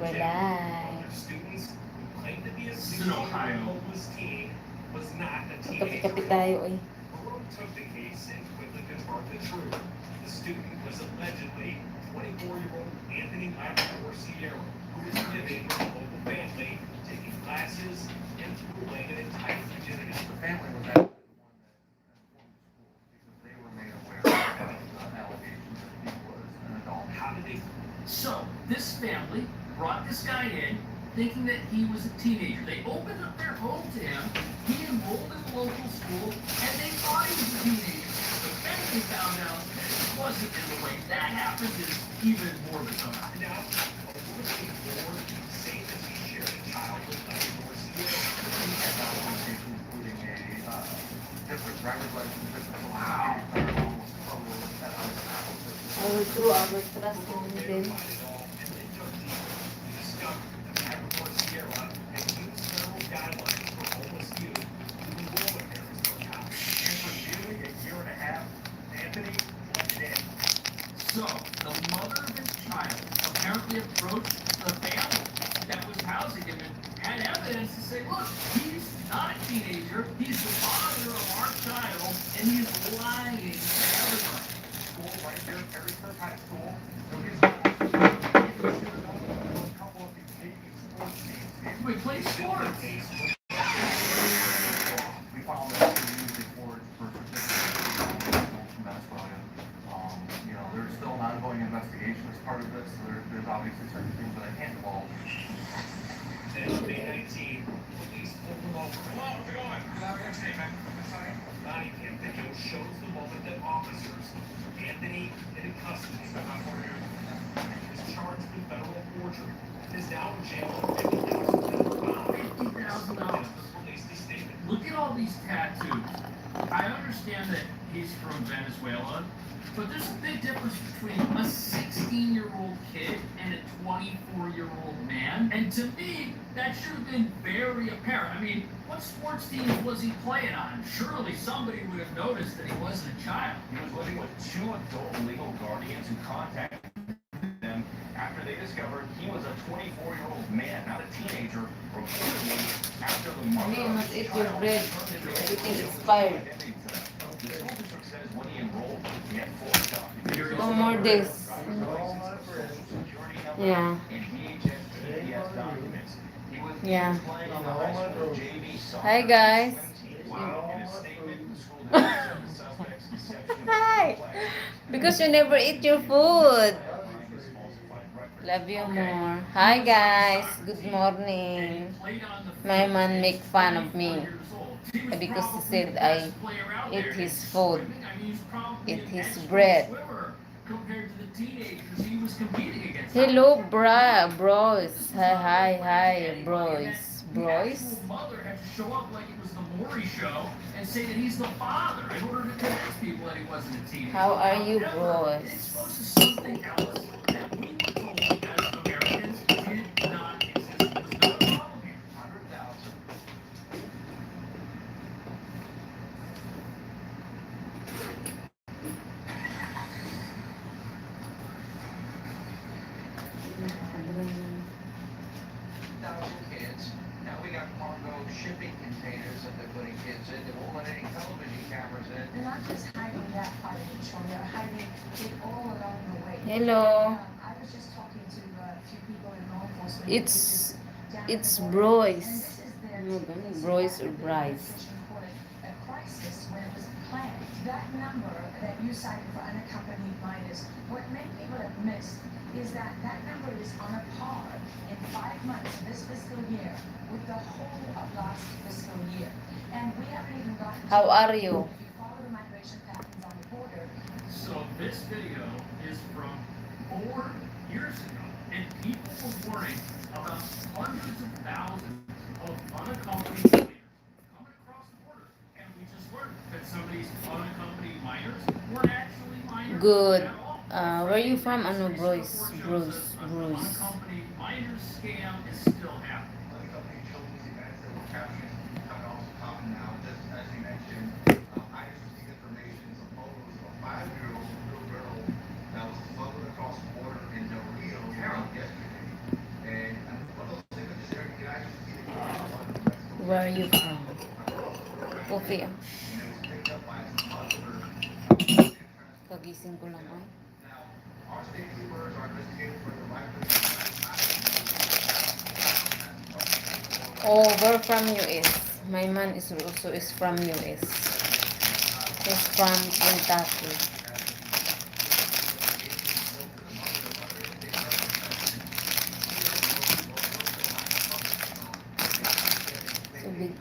We're live. In Ohio. Magkape-kape tayo eh. So, this family brought this guy in thinking that he was a teenager. They opened up their home to him. He enrolled in the local school, and they thought he was a teenager. But then they found out that it wasn't, and the way that happened is even more bizarre. Wow. Our true, our trust in them. So, the mother of his child apparently approached the family that was housing him and had evidence to say, look, he's not a teenager, he's the father of our child, and he's lying to everybody. School right there, Perrysburg High School. We play sports. We found that he used it for Venezuela. There's still an ongoing investigation as part of this. So there's obviously certain things that I can't divulge. May 19, police pulled him over. Come on, we're going. Body cam video shows the moment that officers took Anthony into custody. He is charged with federal forgery and is now in jail on $50,000. Look at all these tattoos. I understand that he's from Venezuela, but there's a big difference between a 16-year-old kid and a 24-year-old man. And to me, that should have been very apparent. I mean, what sports teams was he playing on? Surely somebody would have noticed that he wasn't a child. He was living with two adult legal guardians who contacted them after they discovered he was a 24-year-old man, not a teenager, reportedly after the mother You of must his eat your child bread. turned into Everything expired. the school district says when he enrolled, he had full documents. No more this. Yeah. And VHS GPS documents. He was Yeah. playing on the high school JV soccer Hi guys. team. In a statement, the school district said the suspect's deception of Hi. play. Because you never eat your food. Love you more. Hi guys. Good morning. My man make fun of me because he said I eat his food, eat his bread. Hello, bros. Hi, bros. Bros. Mother had to show up like it was the Maury show and say that he's the father in order to convince people that he wasn't a teenager. How are you, However, bros? it exposes something else that we were told as Americans did not exist. It was not a problem here. 100,000. Kids. Now we got cargo shipping containers that they're putting kids in. They won't let any television cameras in. They're not just hiding that part of it, Sean. They're hiding it all along the way. Hello. I was just talking to a few people in law enforcement. It's Broyce. Broyce or Bryce. A crisis when it was planned. That number that you cited for unaccompanied minors, what many people have missed is that that number is on a par in 5 months this fiscal year with the whole of last fiscal year. And we haven't even gotten to How are you? if you follow the migration patterns on the border. So this video is from 4 years ago, and people were warning about hundreds of thousands of unaccompanied minors coming across the border. And we just learned that some of these unaccompanied minors weren't actually minors Good. at all. Where are you from? Ano, Bruce? Unaccompanied minors scam is still happening. Unaccompanied children's events that were captured coming off the top now, just as you mentioned, I just received information, some photos of a 5-year-old little girl that was smuggled across the border in Del Rio yesterday. And Where are you from? Coffee. and it was picked up by some other. Kagising ko lang ay. Now, our state troopers are investigating for the right Oh, where from US? My man is also is from US. He's from Kentucky. So big.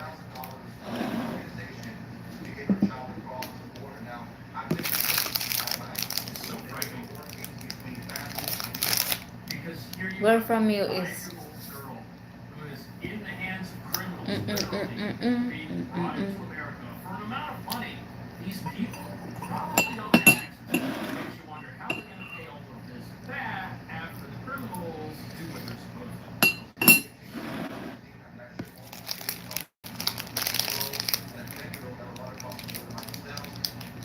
So frightening. Because here you Where have from a you 5-year-old is? girl who is in the hands of criminals, Mm, mm, literally mm, mm, mm, being mm, brought mm. into America for an amount of money. These people probably don't have access to it. It makes you wonder how they're going to pay all of this back after the criminals do what they're supposed to.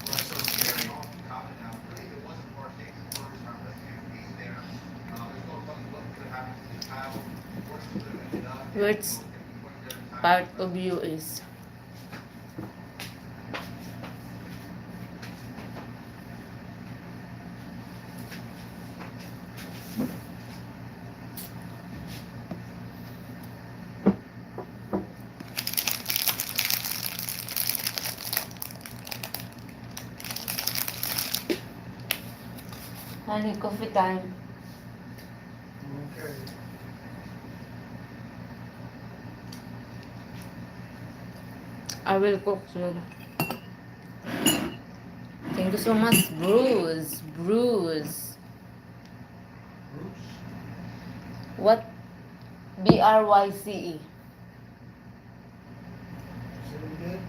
That's so scary. Which part of you is? Honey, coffee time. Okay. I will cook soon. Thank you so much, Bruce. Bruce. Bruce. What? BRYCE. Say it again.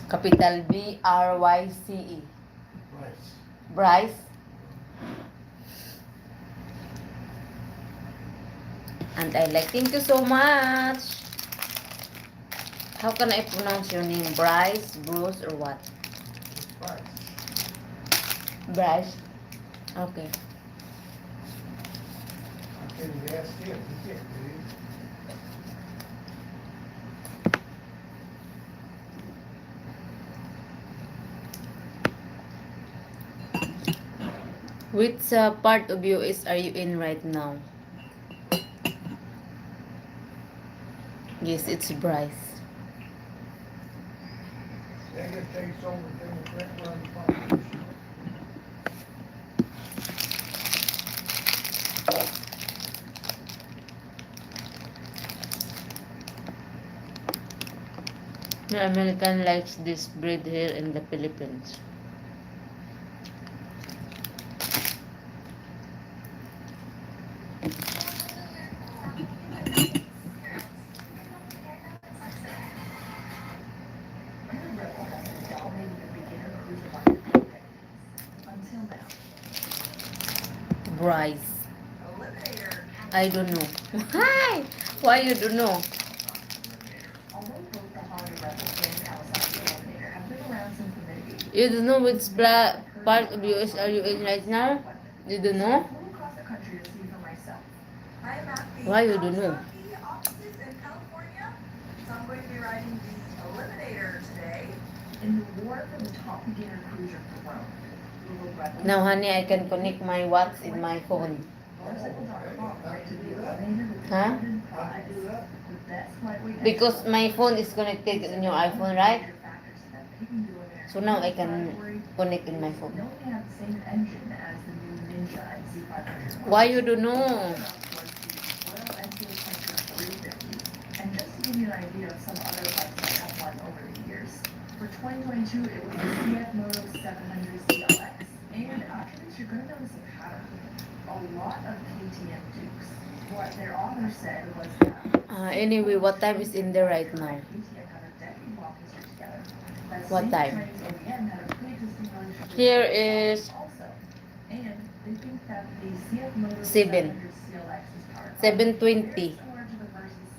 Capital BRYCE. Bryce. Bryce. And I like, thank you so much. How can I pronounce your name? Bryce, Bruce, or what? It's Bryce. Bryce. Okay. I can't even ask him. He can't do it. Which part of US are you in right now? Yes, it's Bryce. They get takes over Democrat run politician. The American likes this breed here in the Philippines. Until now. Bryce. Eliminator. I don't know. Hi! Why you don't know? Although both the Hollywood Rebels and Kawasaki Eliminator have been around since the mid-80s, You don't know which part of US are you in right now? You don't know? I flew across the country to see for myself. I am at the Why you don't know? Kawasaki offices in California, so I'm going to be riding the Eliminator today. In the war for the top beginner cruiser throne, we will rebel. Now, honey, I can connect my watch in my phone. Motorcycle.com rated the Eliminator with the Huh? coveted How'd prize, you do that? the best lightweight Because engine, my phone is connected in your iPhone, right? factors that make the Eliminator So now I can category. connect in my They phone. only have the same engine as the new Ninja and Z500. Why you don't know? Was the Royal Enfield Tiger 350. And just to give you an idea of some other bikes that have won over the years, for 2022 it was the CF Moto 700 CLX. And after this, you're going to notice a pattern. A lot of KTM Dukes. What their author said was that. Anyway, what time is in there right now? KTM had a decade-long history together. That What same time? Chinese OEM had a pre-existing relationship with Here Volkswagen is also. And they think that the CF Moto 7. 700 CLX is powered by 7:20. very similar to the Versys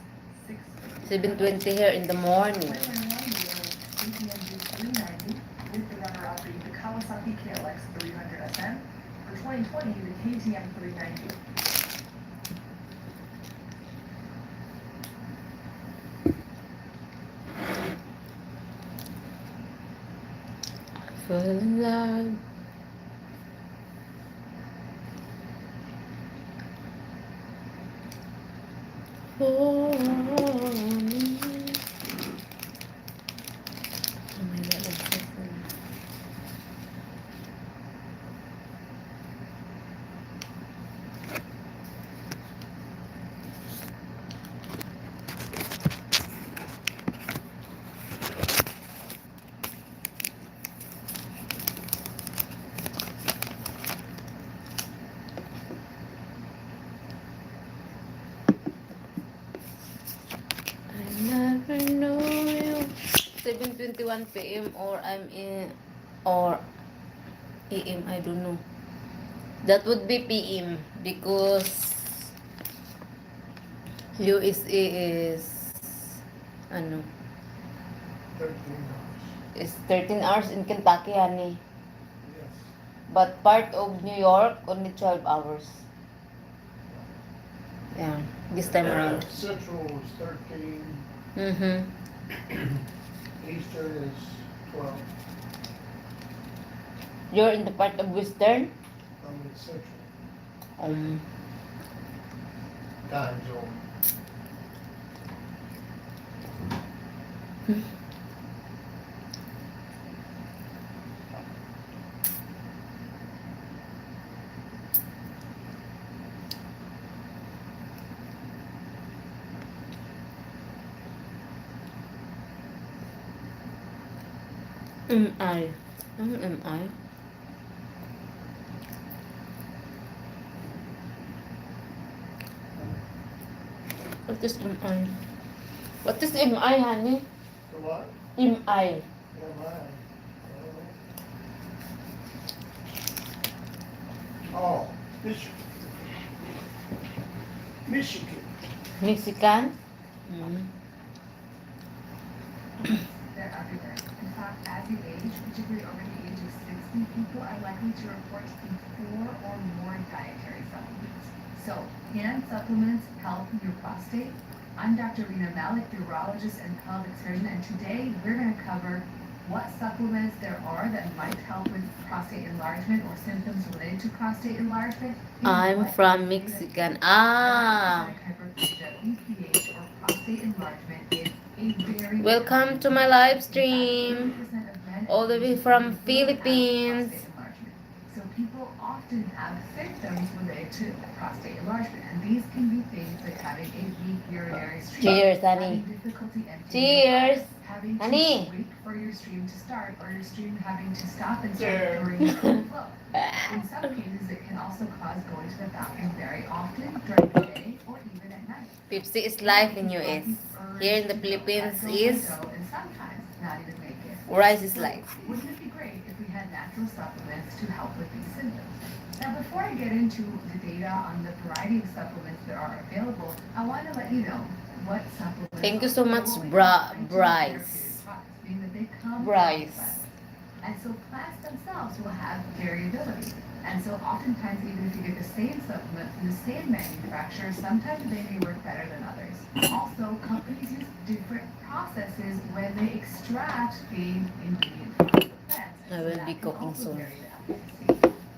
650. 7:20 here in the morning. 2021 year was KTM Duke 390 with the runner-up being the Kawasaki KLX 300 SM. For 2020, the KTM 390. Fall in love. For me. Oh my God, I'm so sorry. I never know you. 7:21 p.m. or I'm in or AM, I don't know. That would be PM because USA is ano, 13 hours. is 13 hours in Kentucky, honey. Yes. But part of New York only 12 hours. Yeah, this time around. Central is 13, Mm-hmm. Eastern is 12. You're in the part of Western? I'm in Central Um, time zone. MI. Ano MI? What is MI? What is MI, honey? The what? MI. MI. Oh, Michigan. Michigan. Mexican? Mm. They're everywhere. In fact, as you age, particularly over the age of 60, people are likely to report taking 4 or more dietary supplements. So, can supplements help your prostate? I'm Dr. Rena Malik, urologist and pelvic surgeon, and today we're going to cover what supplements there are that might help with prostate enlargement or symptoms related to prostate enlargement. and I'm what from they say that Mexican. hypertrophic Ah! hyperplasia, BPH, or prostate enlargement is a very Welcome to my live stream. All the way from Philippines. So people often have symptoms related to prostate enlargement, and these can be things like having a weak urinary stream, Cheers, honey. having difficulty emptying Cheers. your bladder, having to Honey. wait for your stream to start, or your stream having to stop and start Cheers. during your own flow. In some cases, it can also cause going to the bathroom very often during the day or even at night. Pepsi is life in US. Here in the Philippines is And sometimes not even make it. rice is life. Wouldn't it be great if we had natural supplements to help with these symptoms? Now, before I get into the data on the variety of supplements that are available, I want to let you know what supplements. Thank you so much, Bryce. Being that they come from Bryce. plants. And so plants themselves will have variability. And so oftentimes, even if you get the same supplement from the same manufacturer, sometimes they may work better than others. Also, companies use different processes when they extract the ingredient from the plants. I will be cooking soon.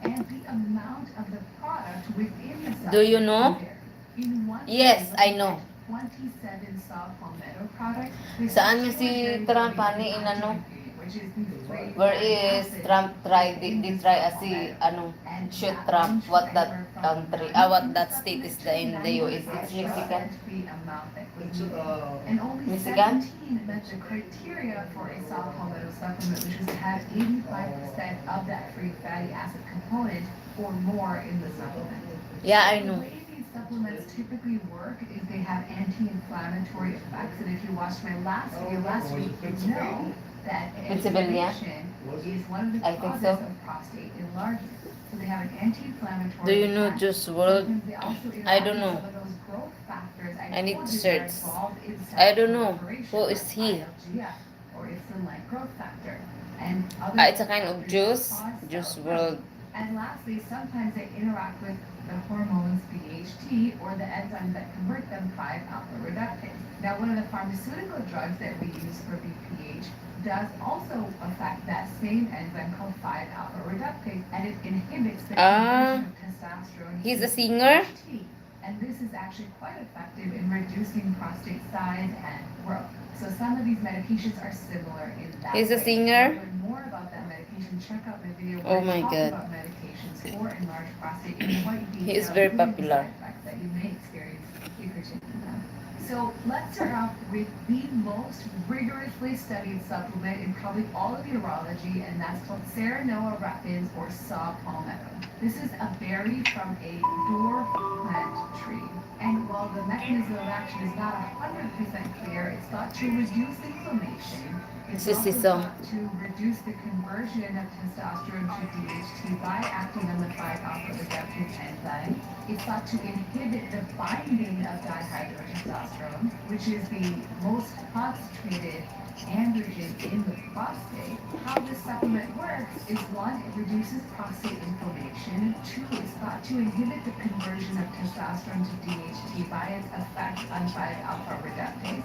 And the amount of the product within the supplement. Do you know? can vary. In one Yes, study, I know. 27 saw palmetto products. with Saan niya si 230 Trump, honey, inano? Where is Trump try, they try si, shoot Trump, what that country, what that state is in the US, it's Mexican. It's, And only Mexican? 17 met the criteria for a saw palmetto supplement, which is to have 85% of that free fatty acid component or more in the supplement. Yeah, I know. The way these supplements typically work is they have anti-inflammatory effects, and if you watched my last video last week, you know that Pennsylvania? inflammation is one of the I think causes so. of prostate enlargement. So they have an anti-inflammatory Do you know effect. Juice WRLD? Sometimes they also I interact don't with know. some of those growth factors I need told to you that are search. involved in I don't cell know. proliferation, Who is like he? ILGF, or insulin-like growth factor. And other It's a kind of factors juice, that cause Juice cell WRLD. growth. And lastly, sometimes they interact with the hormones DHT or the enzymes that convert them 5-alpha reductase. Now, one of the pharmaceutical drugs that we use for BPH does also affect that same enzyme called 5-alpha reductase, and it inhibits the Ah, conversion of testosterone. he's to a singer? DHT. And this is actually quite effective in reducing prostate size and growth. So some of these medications are similar in that He's a way. singer? To learn more about that medication, check out my video Oh where my I talk God. about medications for enlarged prostate in quite detail. He is very including the popular. side effects that you may experience if you're taking them. So let's start off with the most rigorously studied supplement in probably all of urology, and that's called Serenoa repens or saw palmetto. This is a berry from a dwarf plant tree. And while the mechanism of action is not 100% clear, it's thought to reduce inflammation. It's This is also so. thought to reduce the conversion of testosterone to DHT by acting on the 5-alpha reductase enzyme. It's thought to inhibit the binding of dihydrotestosterone, which is the most concentrated androgen in the prostate. How this supplement works is one, it reduces prostate inflammation. Two, it's thought to inhibit the conversion of testosterone to DHT by its effect on 5-alpha reductase.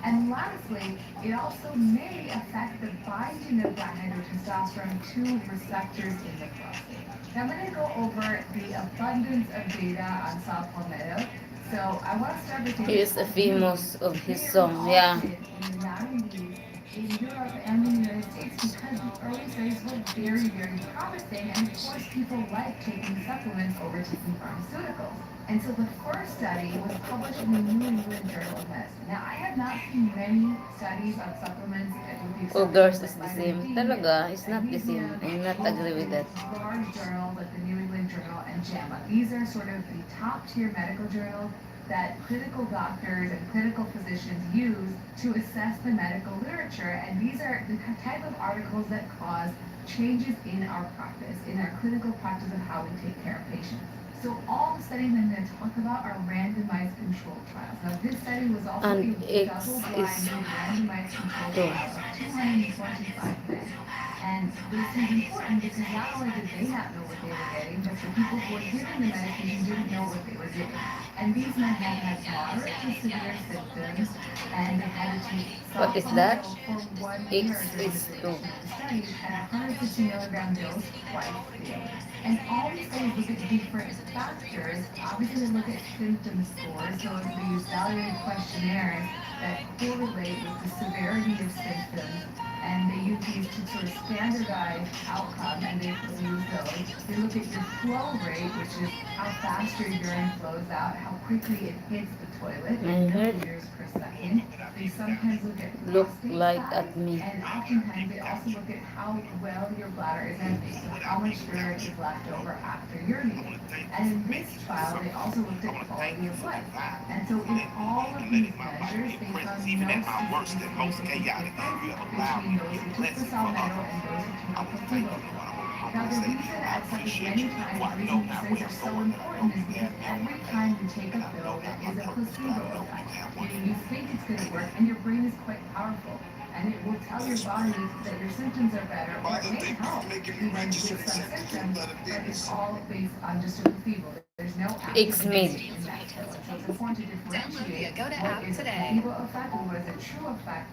And lastly, it also may affect the binding of dihydrotestosterone to receptors in the prostate. Now I'm going to go over the abundance of data on saw palmetto. So I want to start with the He is a famous of his song, yeah. in Europe and the United States because the early studies were very, very promising, and of course people like taking supplements over taking pharmaceuticals. And so the first study was published in the New England Journal of Medicine. Now I have not seen many studies on supplements with the Oh, exception girls, of it's the vitamin same. D, Talaga, it's not the same. magnesium, I'm not agree with that. large journals like the New England Journal and JAMA. These are sort of the top tier medical journals that clinical doctors and clinical physicians use to assess the medical literature. And these are the type of articles that cause changes in our practice, in our clinical practice of how we take care of patients. So all the studies I'm going to talk about are randomized controlled trials. Now this study was also And a it's double-blinded randomized controlled two. trial of 225 men. And this is important because not only did they not know what they were getting, but the people who were giving the medication didn't know what they were getting. And these men had moderate to severe symptoms, and they had to take What is that? for 1 X year during is the two. duration of the study at a 150 milligram dose twice daily. And all these studies look at different factors. Obviously, they look at symptom scores, so they use validated questionnaires that correlate with the severity of symptoms, and they use these to sort of standardize outcome, and they use those. They look at your flow rate, which is how fast your urine flows out, how quickly it hits the toilet, in liters per second. They sometimes look at Look prostate like size, at me. and oftentimes they also look at how well your bladder is empty, so how much urine is left over after urinating. And in this trial, they also looked at quality of life. And so in all of these measures, they found no significant difference between those who took the Salmetto and those who took the placebo. Now, the reason I've said this many times, the reason these studies are so important is because every time you take a pill, there is a placebo effect. You think it's going to work, and your brain is quite powerful. And it will tell your body that your symptoms are better, or it may help even with some symptoms, but it's all based on just a placebo. There's no X made. in that pill. So it's important to differentiate what is a placebo effect and what is a true effect.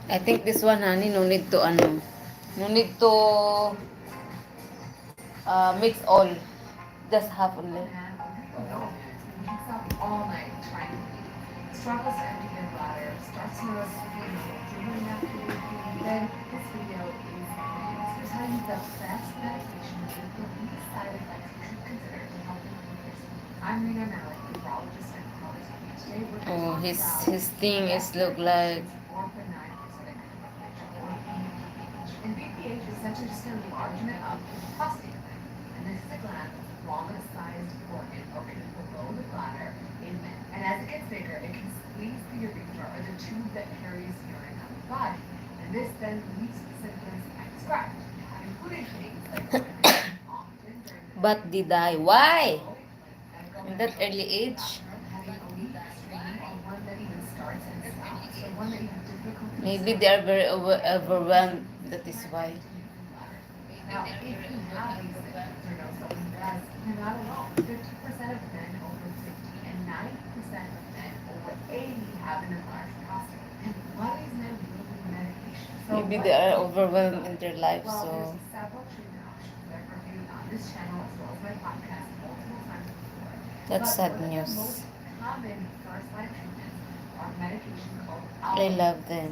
I think this one, honey, no need to no need to mix all. Just half only. Wakes up all night trying to pee. Struggles to empty their bladder, starts to notice really not to then this video is to tell you the best medication with the least side effects you should consider to help improve your sleep. I'm Rena Malik, urologist and oncologist. Today we're going to Oh, talk about his thing is look like or benign prosthetic hyperplasia or BPH. And BPH is essentially just an enlargement of the prostate gland. And this is a gland with the longest sized organ below the bladder in men. And as it gets bigger, it can squeeze the urethra or the tube that carries urine out of the body. And this then leads to symptoms I described, including things like often during the but did I? Why? In that early age? having a weak stream or one that one that you have difficulty. Maybe they are very overwhelmed. That is why. Now, if you have these symptoms or know someone who does, you're not alone. 50% of men over 50 and 90% of men over 80 have an enlarged prostate. And a lot of these men will need medication. So Maybe what they are is- overwhelmed in their life, Well, so there's several treatment options that I've reviewed on this channel as well as my podcast multiple times before. that's But sad one of the news. most common first-line treatments are medications called I alpha. love them.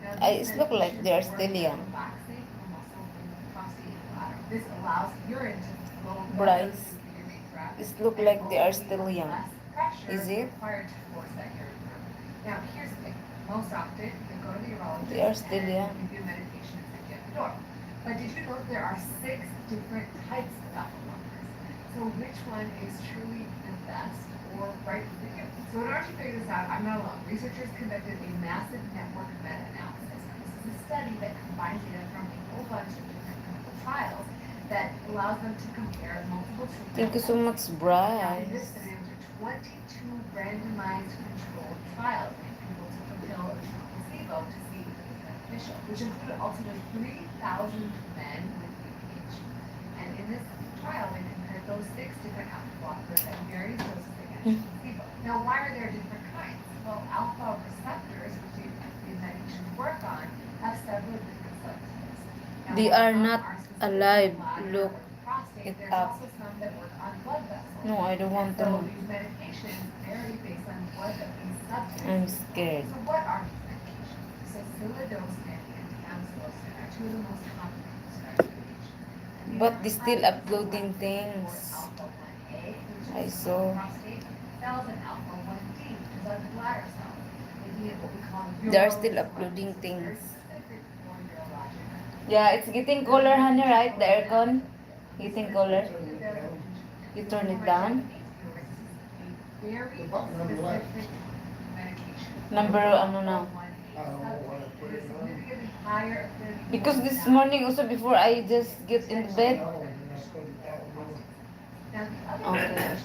Now, It these look like they are medications still work by young. relaxing the muscles in the prostate and bladder. This allows urine to flow better Bryce, through the urinary tract, it look and like they are also still young. less pressure Is it? required to force that urine through. Now, here's the thing. Most often, you go to the urologist They are still and young. give you medication and send you out the door. But did you know that there are 6 different types of alpha blockers? So which one is truly the best or right for you? So in order to figure this out, I'm not alone. Researchers conducted a massive network meta-analysis. This is a study that combines data from a whole bunch of different clinical trials that allows them to compare multiple treatments. Thank you so much, Now, in this Bryce. study, there were 22 randomized controlled trials in people to fulfill a placebo to see if it was beneficial, which included ultimately 3,000 men with BPH. And in this trial, they compared those 6 different alpha blockers at various doses against placebo. Now, why are there different kinds? Well, alpha receptors, which these medications work on, have several different subtypes. Now, They while are some not specific to alive. bladder Look or prostate, it there's up. also some that work on blood vessels. No, I don't want to So know. these medications vary based on what these subtypes. I'm scared. So what are these medications? So psilocybin and tamsulosin are 2 of the most commonly prescribed medications. And these But are they still highly uploading selective things. for alpha-1A, which I is saw. prostate cells, and alpha-1D, which is our bladder cells, making it what we call They are still uroselective, uploading so very things. specific for urologic. Yeah, it's getting colder, honey, right? The aircon getting colder. You turn it down. Number ano na? Because this morning also before I just get in bed, okay.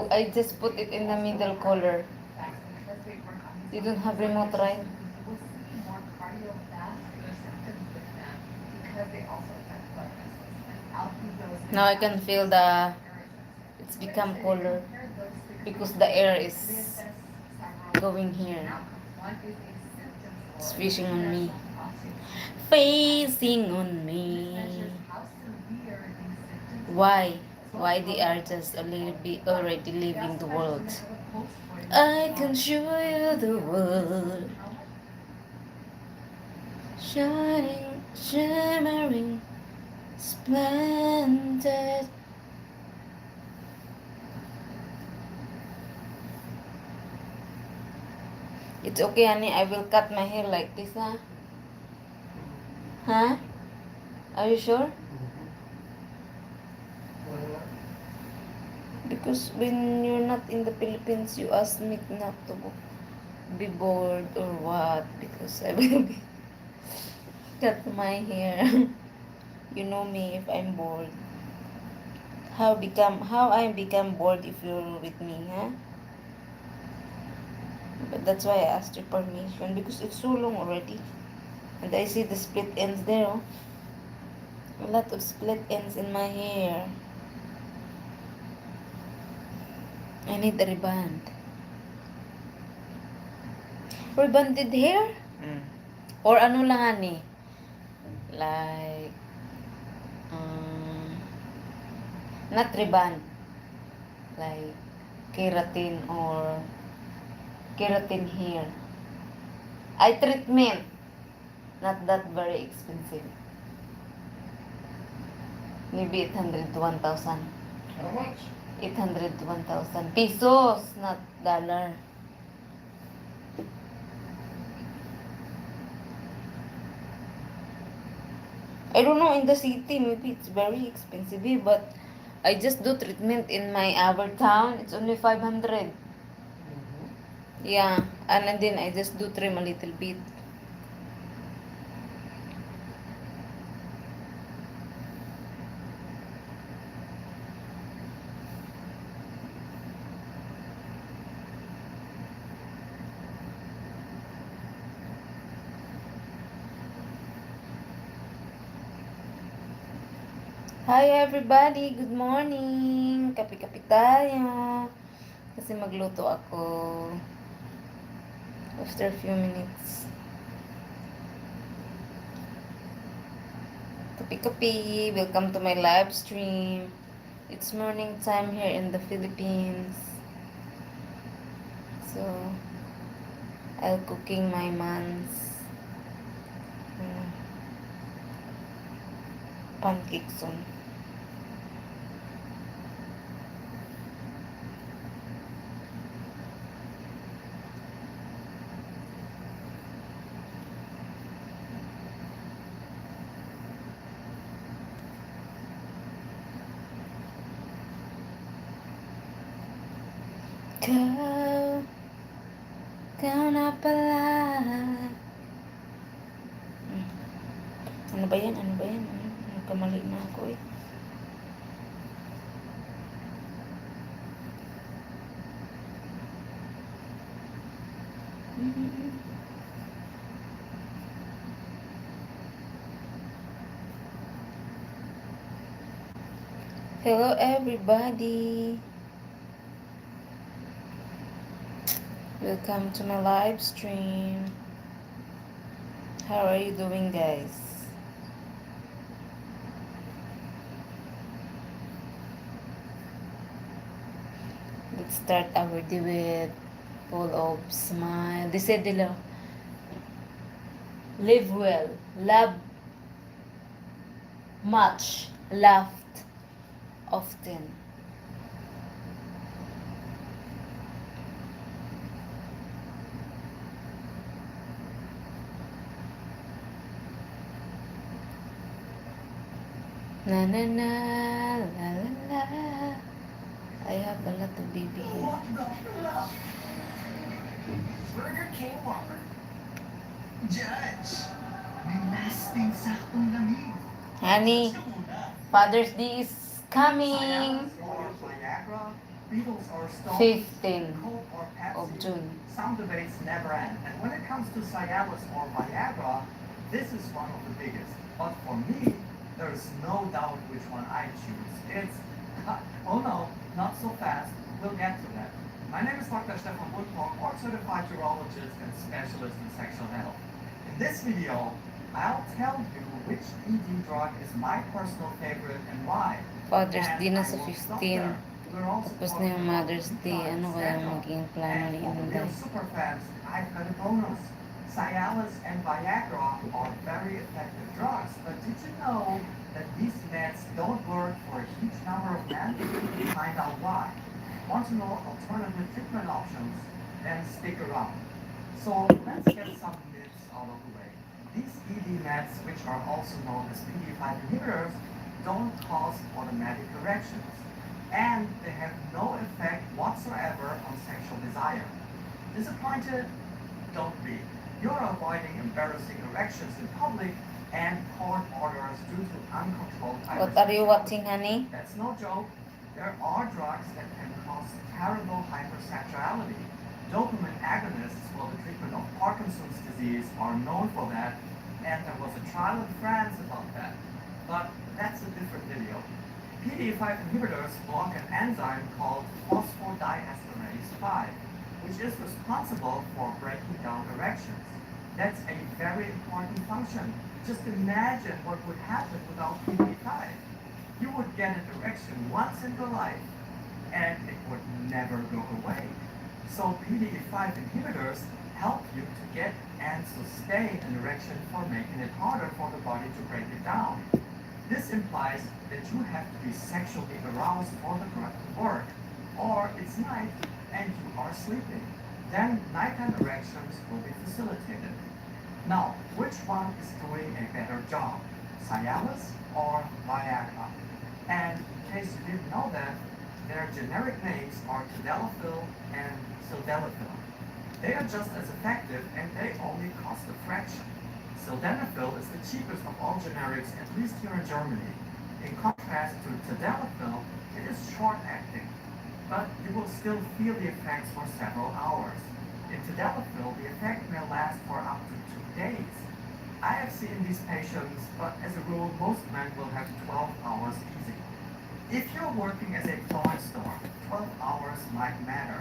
I just put it in the middle color. You don't have remote, right? Now I can feel it's become colder because the air is going here. It's fishing on me. Facing on me. Why? Why they are just a little bit already leaving the world? I can show you the world. Shining, shimmering, splendid. It's okay, honey. I will cut my hair like this, huh? Huh? Are you sure? Because when you're not in the Philippines, you ask me not to be bored or what? Because I will be cut my hair. You know me if I'm bored. How I become bored if you're with me, huh? But that's why I asked your permission because it's so long already. And I see the split ends there, oh. A lot of split ends in my hair. I need a reband. Rebanded hair? Or ano lang ani? Like, not reband. Like, keratin or keratin hair. Eye treatment. Not that very expensive. Maybe 800 to 1,000. How much? 800 to 1,000 pesos, not dollar. I don't know, in the city, maybe it's very expensive, but I just do treatment in my our town. It's only 500. Yeah, and then I just do trim a little bit. Hi everybody! Good morning! Kape-kape tayo. Kasi magluto ako. After a few minutes. Kape-kape! Welcome to my live stream. It's morning time here in the Philippines. So, I'll cooking my man's pancake soon. Kau na pala. Ano ba yan? Ano ba yan? Nagkamali na ako eh. Hello everybody. Welcome to my live stream. How are you doing, guys? Let's start our day with full of smile. They said nila, live well, love much, laughed often. Na na na, la la la. I have a lot of baby here. Burger King Whopper. Judge, may lasting saktong lamig. Honey, Father's Day is coming. Or Viagra, Beatles or Stones, 15 Coke or of Pepsi. June. Some debates never end. And when it comes to Cialis or Viagra, this is one of the biggest. But for me, there's no doubt which one I choose. It's, oh no, not so fast. We'll get to that. My name is Dr. Stefan Budkorn, board certified urologist and specialist in sexual health. In this video, I'll tell you which ED drug is my personal favorite and why. Father's And Day na I sa won't stop 15. there. We're also Tapos na talking yung about Mother's Day. Ano kaya maging plano ni and for the Inday? real super fans, I've got a bonus. Cialis and Viagra are very effective drugs, but did you know that these meds don't work for a huge number of men? Find out why. Want to know alternative treatment options? Then stick around. So let's get some myths out of the way. These ED meds, which are also known as PDE5 inhibitors, don't cause automatic erections, and they have no effect whatsoever on sexual desire. Disappointed? Don't be. You're avoiding embarrassing erections in public and court orders due to uncontrolled What are you hypersexuality. watching, honey? That's no joke. There are drugs that can cause terrible hypersexuality. Dopamine agonists for the treatment of Parkinson's disease are known for that, and there was a trial in France about that. But that's a different video. PDE5 inhibitors block an enzyme called phosphodiesterase 5, which is responsible for breaking down erections. That's a very important function. Just imagine what would happen without PDE5. You would get an erection once in your life, and it would never go away. So PDE5 inhibitors help you to get and sustain an erection for making it harder for the body to break it down. This implies that you have to be sexually aroused for the drug to work, or it's night and you are sleeping. Then nighttime erections will be facilitated. Now, which one is doing a better job, Cialis or Viagra? And in case you didn't know that, their generic names are Tadalafil and Sildenafil. They are just as effective and they only cost a fraction. Sildenafil is the cheapest of all generics, at least here in Germany. In contrast to Tadalafil, it is short-acting, but you will still feel the effects for several hours. In Tadalafil, the effect may last for up to 2 days. I have seen these patients, but as a rule, most men will have 12 hours easy. If you're working as a flooring store, 12 hours might matter.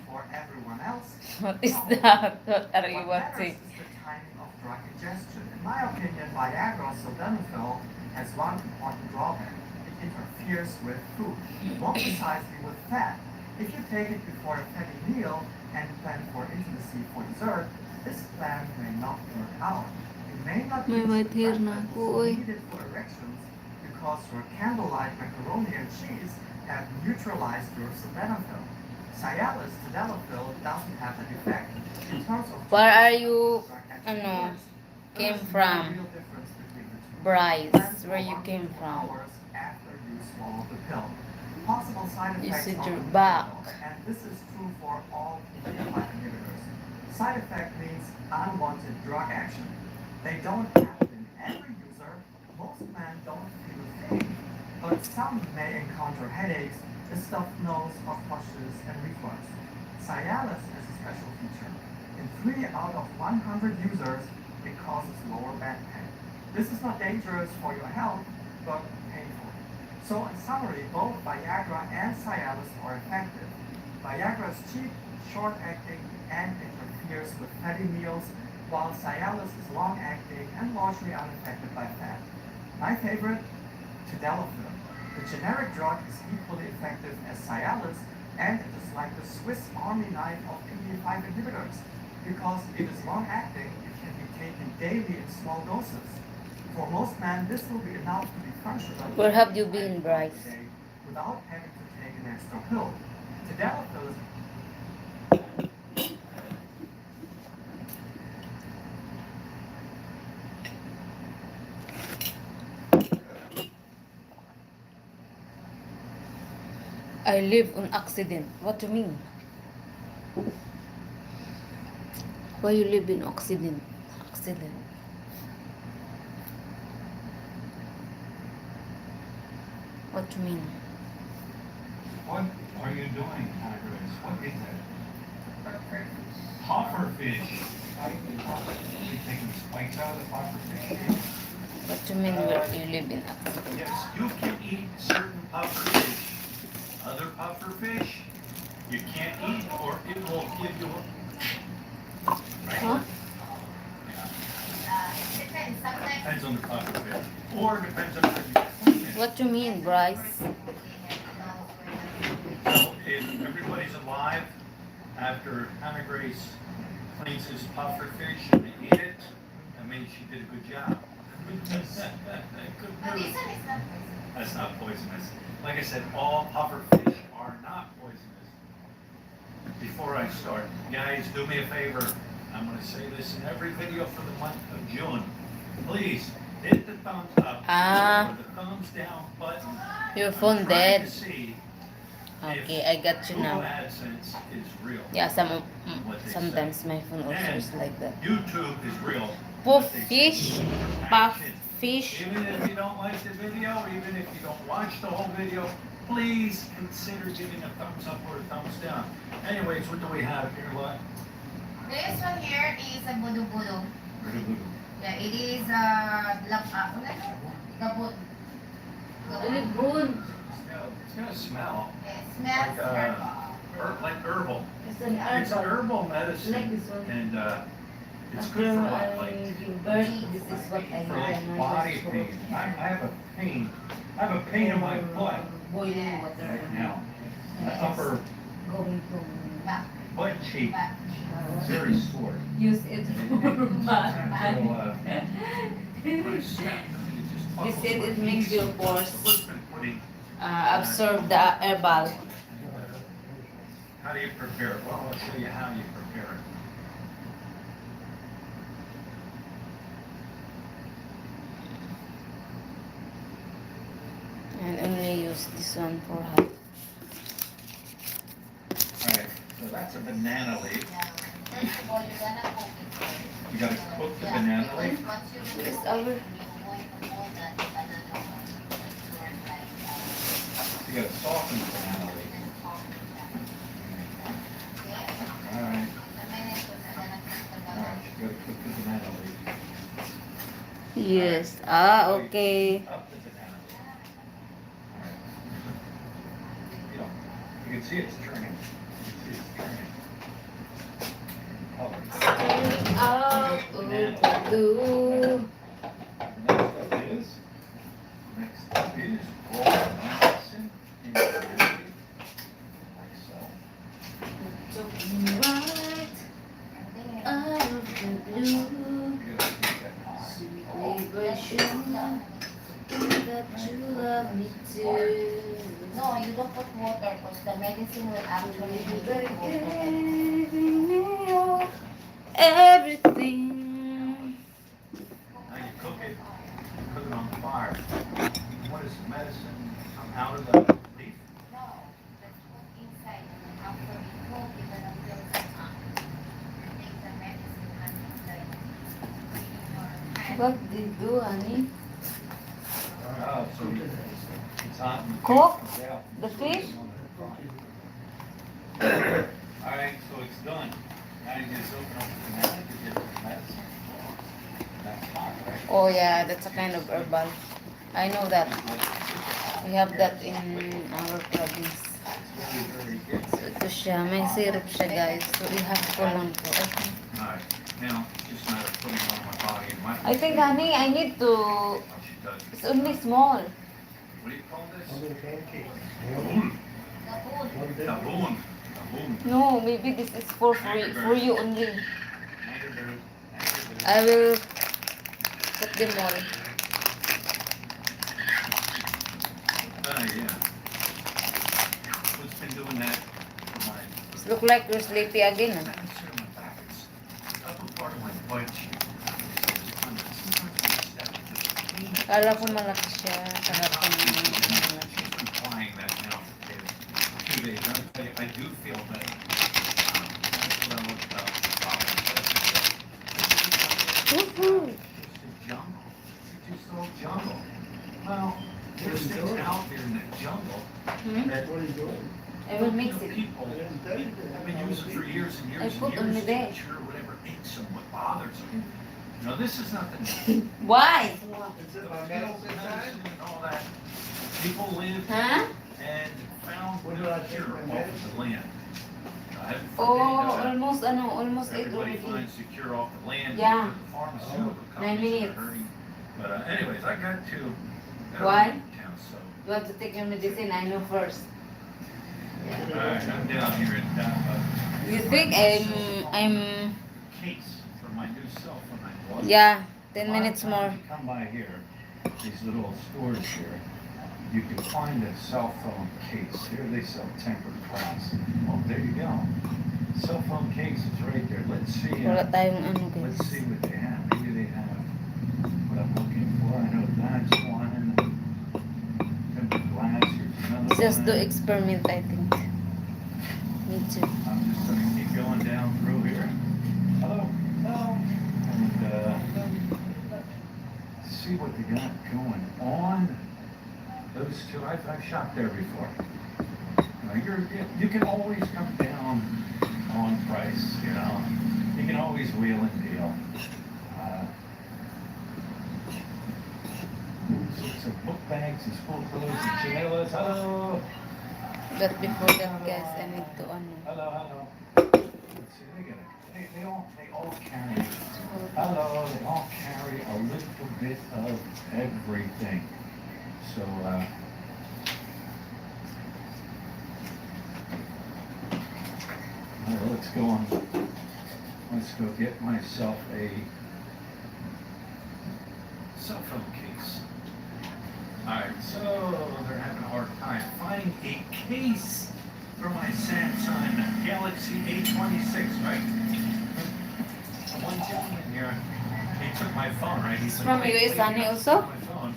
For everyone else, What is no. that? What are you What matters watching? is the timing of drug ingestion. In my opinion, Viagra sildenafil has one important drawback. It interferes with food, more precisely with fat. If you take it before a fatty meal and plan for intimacy for dessert, this plan may not work out. You may not May reach white the hair fat na levels ako, oy. needed for erections because your candlelight macaroni and cheese have neutralized your sildenafil. Cialis tadalafil doesn't have that effect. In terms of Where are you, drug ano, actions, came there is no from? real difference between the two. Bryce, Plan where for you 1 to came 2 from? hours after you swallow the pill. Possible side You effects said are you're unusual, back. and this is true for all PDE5 inhibitors. Side effect means unwanted drug action. They don't happen in every user. Most men don't feel a thing, but some may encounter headaches, a stuffed nose, hot flushes, and reflux. Cialis has a special feature. In 3 out of 100 users, it causes lower back pain. This is not dangerous for your health, but painful. So in summary, both Viagra and Cialis are effective. Viagra is cheap, short-acting, and interferes with fatty meals, while Cialis is long-acting and largely unaffected by fat. My favorite, tadalafil. The generic drug is equally effective as Cialis, and it is like the Swiss Army knife of PDE5 inhibitors. Because it is long-acting, it can be taken daily in small doses. For most men, this will be enough to be functional. Where have you been, Bryce? Without having to take an extra pill. Tadalafil is I live on accident. What do you mean? Why you live in accident? Accident. What do you mean? What are you doing, Congress? What is that? Puffer fish. Are you taking spikes out of the puffer fish? What do you mean where you live in accident? Yes, you can eat certain puffer fish. Other puffer fish, you can't eat or it will give you Huh? depends on the puffer fish. Or depends on how you clean it. What do you mean, Bryce? So if everybody's alive after Hannah Grace cleans his puffer fish and they eat it, that means she did a good job. Good move. That's not poisonous. Like I said, all puffer fish are not poisonous. Before I start, guys, do me a favor. I'm going to say this in every video for the month of June. Please hit the thumbs up or the thumbs down button. Your I'm phone trying dead. to see Okay, if I got you Google now. AdSense is real. Yeah, What they sometimes my phone also And is like that. YouTube is real. Puff What they say. fish, Action. puff fish. Even if you don't like the video, even if you don't watch the whole video, please consider giving a thumbs up or a thumbs down. Anyways, what do we have here, Lot? This one here is a budo-budo. Yeah, it is gabot. Good. It's gonna smell It smells herbal. like herbal. It's an It's herbal medicine, Like this one. and it's After good for what, I like give birth, this is what I for have. like body pain. I have a pain. I have a pain in my butt Boiling water. right now. The upper Going to Back, butt cheek back. is very sore. use it for back. They said it makes your pores absorb the herbal. How do you prepare it? Well, I'll show you how you prepare it. And only use this one for hot. Alright, so that's a banana leaf. First of all, you're gonna cook it. You gotta cook the banana leaf. Once you do Yes, it, our- you're going to hold that banana You gotta soften the banana leaf. Okay? Alright, The minute you're gonna cook the alright, banana. you gotta cook the banana leaf. Yes. Ah, okay. Up the banana. You know, you can see it's turning. You can see it's turning. Color. Out of the blue. Next up is Roll Madison in Gravity, like so. Right out of the blue. You gotta keep that high. Sweet vibration. That you love me too. No, you don't put water because the medicine will actually make You it better water. give me your everything. Now you cook it on the fire. What is the medicine come out of the leaf? No, let's put inside and then after we cook, you're gonna fill some up. Take the medicine and inside. What did you do, honey? Oh, so it's hot. and the Cook fish comes out. the fish? Alright, so it's done. Now you just open up the banana to get the medicine. That's hot, right? Oh yeah, that's a kind of herbal. I know that. We have that in our province. It's very, very good. So ito siya, may syrup siya guys. So ihap ko lang po. Okay. Alright, now, just a matter of putting it on my body and my. I think honey, I need to, How she does. it's only small. What do you call this? Other pancakes. Taboon. The food. Taboon. Taboon. No, maybe this is for free, for you only. Angerberry. Angerberry. I will put them all. Yeah. What's been doing that for my. It look like you're sleepy again. It's in my back. It's the upper part of my butt cheek. Kala ko malaki siya. Kahapon She's been flying that now for 2 days. I do feel better. That's what I looked up. Woohoo! It's a jungle. It's just a little jungle. Well, there's things out there in the jungle Hmm? that What are you doing? I will mix it. people I didn't tell you have been using for years and years I and put on the years. bed. To cure whatever aches them, what bothers them. Now, this is nothing. Why? Is it my medicine time? And all that. People lived Huh? and found When no do I take cure my off of medicine? the land. Heaven forbid, Oh, almost 8 everybody already. finds the cure off the land. Yeah. The pharmaceutical 9 companies are minutes. hurting. But anyways, I got to. Why? Town, so. You want to take your medicine? I know first. All right, I'm down here in You think I'm case for my new cell phone. I bought. yeah, A 10 lot of minutes times more. you come by here, these little stores here, you can find a cell phone case. Here they sell tempered glass. Oh, there you go. Cell phone case is right there. Let's see. Wala tayong ano Let's guys. see what they have. Maybe they have what I'm looking for. I know that's one. Tempered glass. Here's another Just one. to experiment, I think. Me too. I'm just gonna keep going down through here. Hello, hello. And, see what they got going on. Those two, I've shopped there before. You can always come down on price, you know. You can always wheel and deal. So book bags and school clothes and chinelas. Hello. But before that guys, I need to ano. Hello, hello. Let's see, they all carry. Hello, they all carry a little bit of everything. So, let's go on. Let's go get myself a cell phone case. Alright, so they're having a hard time finding a case for my Samsung Galaxy A26, right? One gentleman here, he took my phone, right? He's From "Wait, US, wait, Sunny, I also? took my phone,"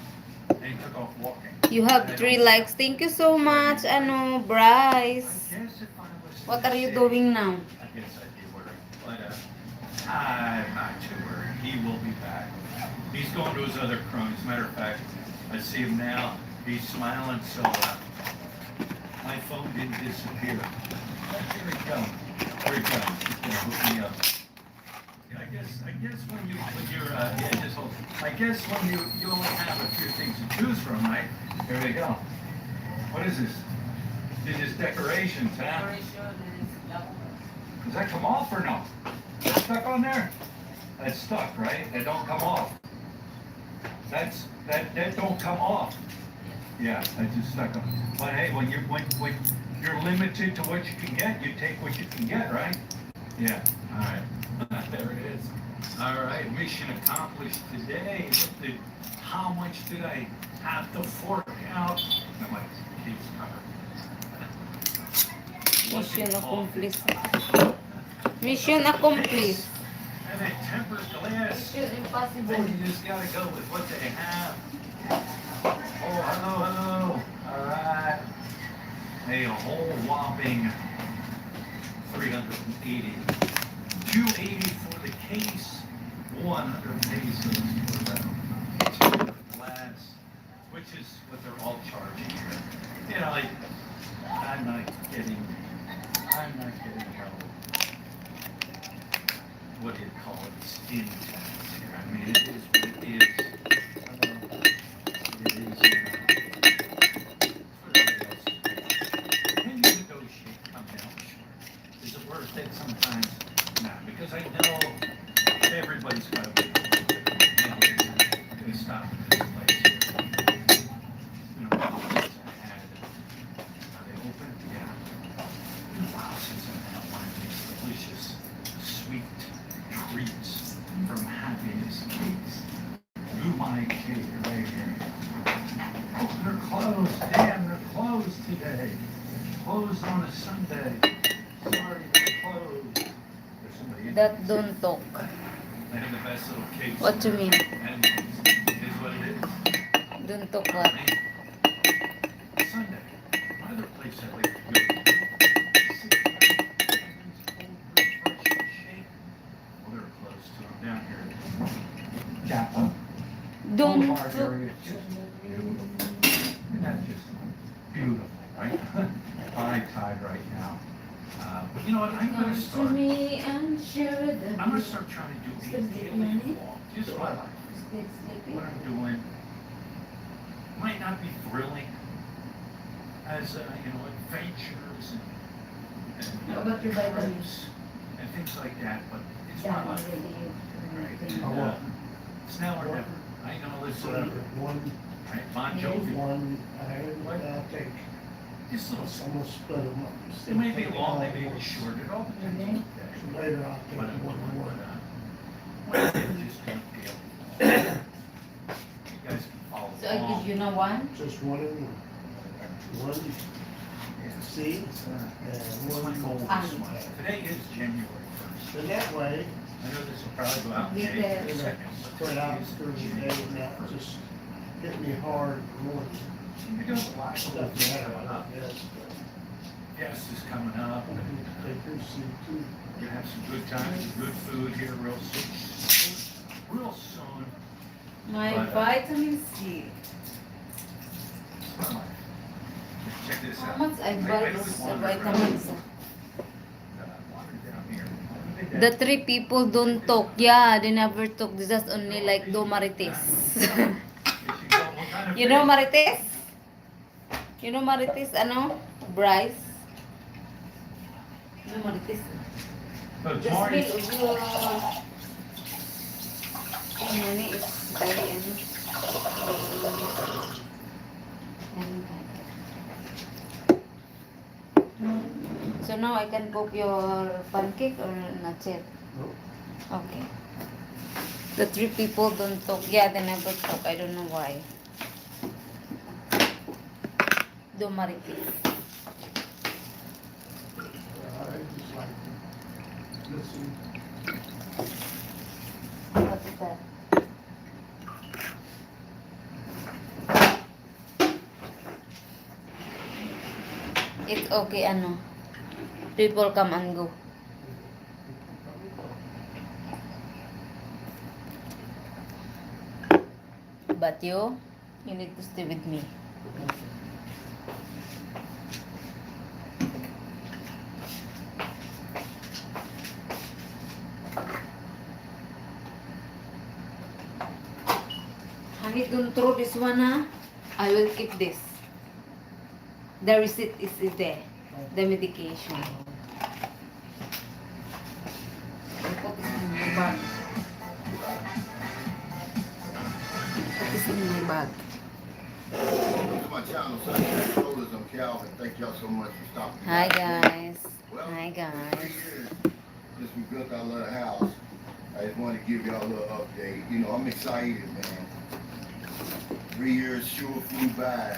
and he took off walking. You have 3 likes. Thank you so much, ano, Bryce. I guess if I was What are you sick, doing now? I guess I'd be worried, but I'm not too worried. He will be back. He's going to his other cronies. Matter of fact, I see him now. He's smiling, so my phone didn't disappear. Here he comes. Here he comes. He's gonna hook me up. Yeah, I guess guess when you're yeah, just hold. I guess when you only have a few things to choose from, right? Here we go. What is this? This is decorations, huh? Does that come off or no? Is that stuck on there? That's stuck, right? That don't come off. That don't come off. Yeah, that's just stuck on. But hey, when you're limited to what you can get, you take what you can get, right? Yeah. All right. There it is. All right. Mission accomplished today. How much did I have to fork out? No, my kids covered. Mission accomplished. Mission accomplished. And a tempered glass. Mission impossible. Then you just gotta go with what they have. Oh, hello. All right. A whole whopping 380. 280 for the case. 100 pesos for the tempered glass, which is what they're all charging here. You know, like, I'm not getting what do you call it, skin tax here. I mean, it is what it is. It is, whatever else. Can you negotiate, come down short? Is it worth it sometimes? No, because I know everybody's got to be, you know, they stop at this place here. You know, are they open? Yeah. Wow, since I have one of these delicious sweet treats from Happiness Cakes. Do my cake right here. Oh, they're closed. Damn, they're closed today. Closed on a Sunday. Sorry, they're closed. There's somebody in That don't talk. They have the best little cakes. What you mean? And it is what it is. Don't talk what? Sunday. Another place I like to go. Well, they're close to them down here. Japa. Don't Boulevard talk. area. Just beautiful. Isn't that just beautiful, right? High tide right now. But you know what? I'm going to Come to start. me and share the I'm going to start trying to do a daily vlog. Just my life. What I'm doing might not be thrilling as you know, adventures and How about your vitamins? and things like that, but it's my life. Right? And, it's now or never. I ain't gonna listen to One, right? Bon Jovi. one, I take, Just little. I'm gonna split them up. They may be long, they may be short. It all depends on the day. Later I'll But take one and one. just don't feel. You guys can follow So I along. give you now one? Just one and one. One seed It's and my one goal mold. Ah. this month. Today is January 1st. So that way, I know this will probably go out Leave January it. 2nd. but spread out today is through the day January and not 1st. just hit me hard more You're doing a lot of stuff stuff that coming up. Yes. Yes, is coming up. and Take your seed too. We're gonna have some good times, some good food here real soon. Real soon. My But, vitamin C. It's my life. Check this How out. much I I buy always this wanted vitamins? water down here. The three people don't talk. Yeah, they never talk. They just only like do Marites. You know Marites? You know Marites, ano? Bryce? You know Marites? But The Marty, smell of your money is very So now I can cook your pancake or not yet? Nope. Okay. The three people don't talk. Yeah, they never talk. I don't know why. Do Marites. I just like to listen. What is that? It's okay, ano. People come and go. But you need to stay with me. Baby, don't throw this one, huh? I will keep this. The receipt is there. The medication. Put this in my bag. Put this in my bag. Welcome to my channel, Sunshine Strollers. I'm Calvin. Thank y'all so much for stopping by. Hi guys. Well, Hi for 3 guys. years since we built our little house, I just wanted to give y'all a little update. You know, I'm excited, man. 3 years sure flew by.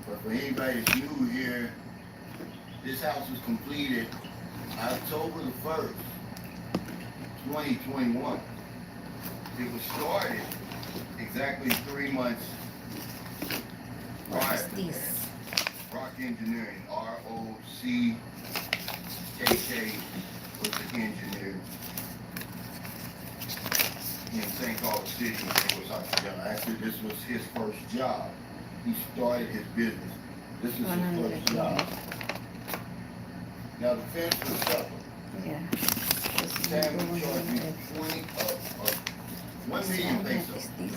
But for anybody that's new here, this house was completed October the 1st, 2021. It was started exactly 3 months What prior is to this? that. Rock Engineering, ROCKK was the engineer in St. Paul City. It was actually, this was his first job. He started his business. This is his 100 first job. Now the fence was separate. Yeah. This is Sam the charged me 100. 1 million What pesos, is this?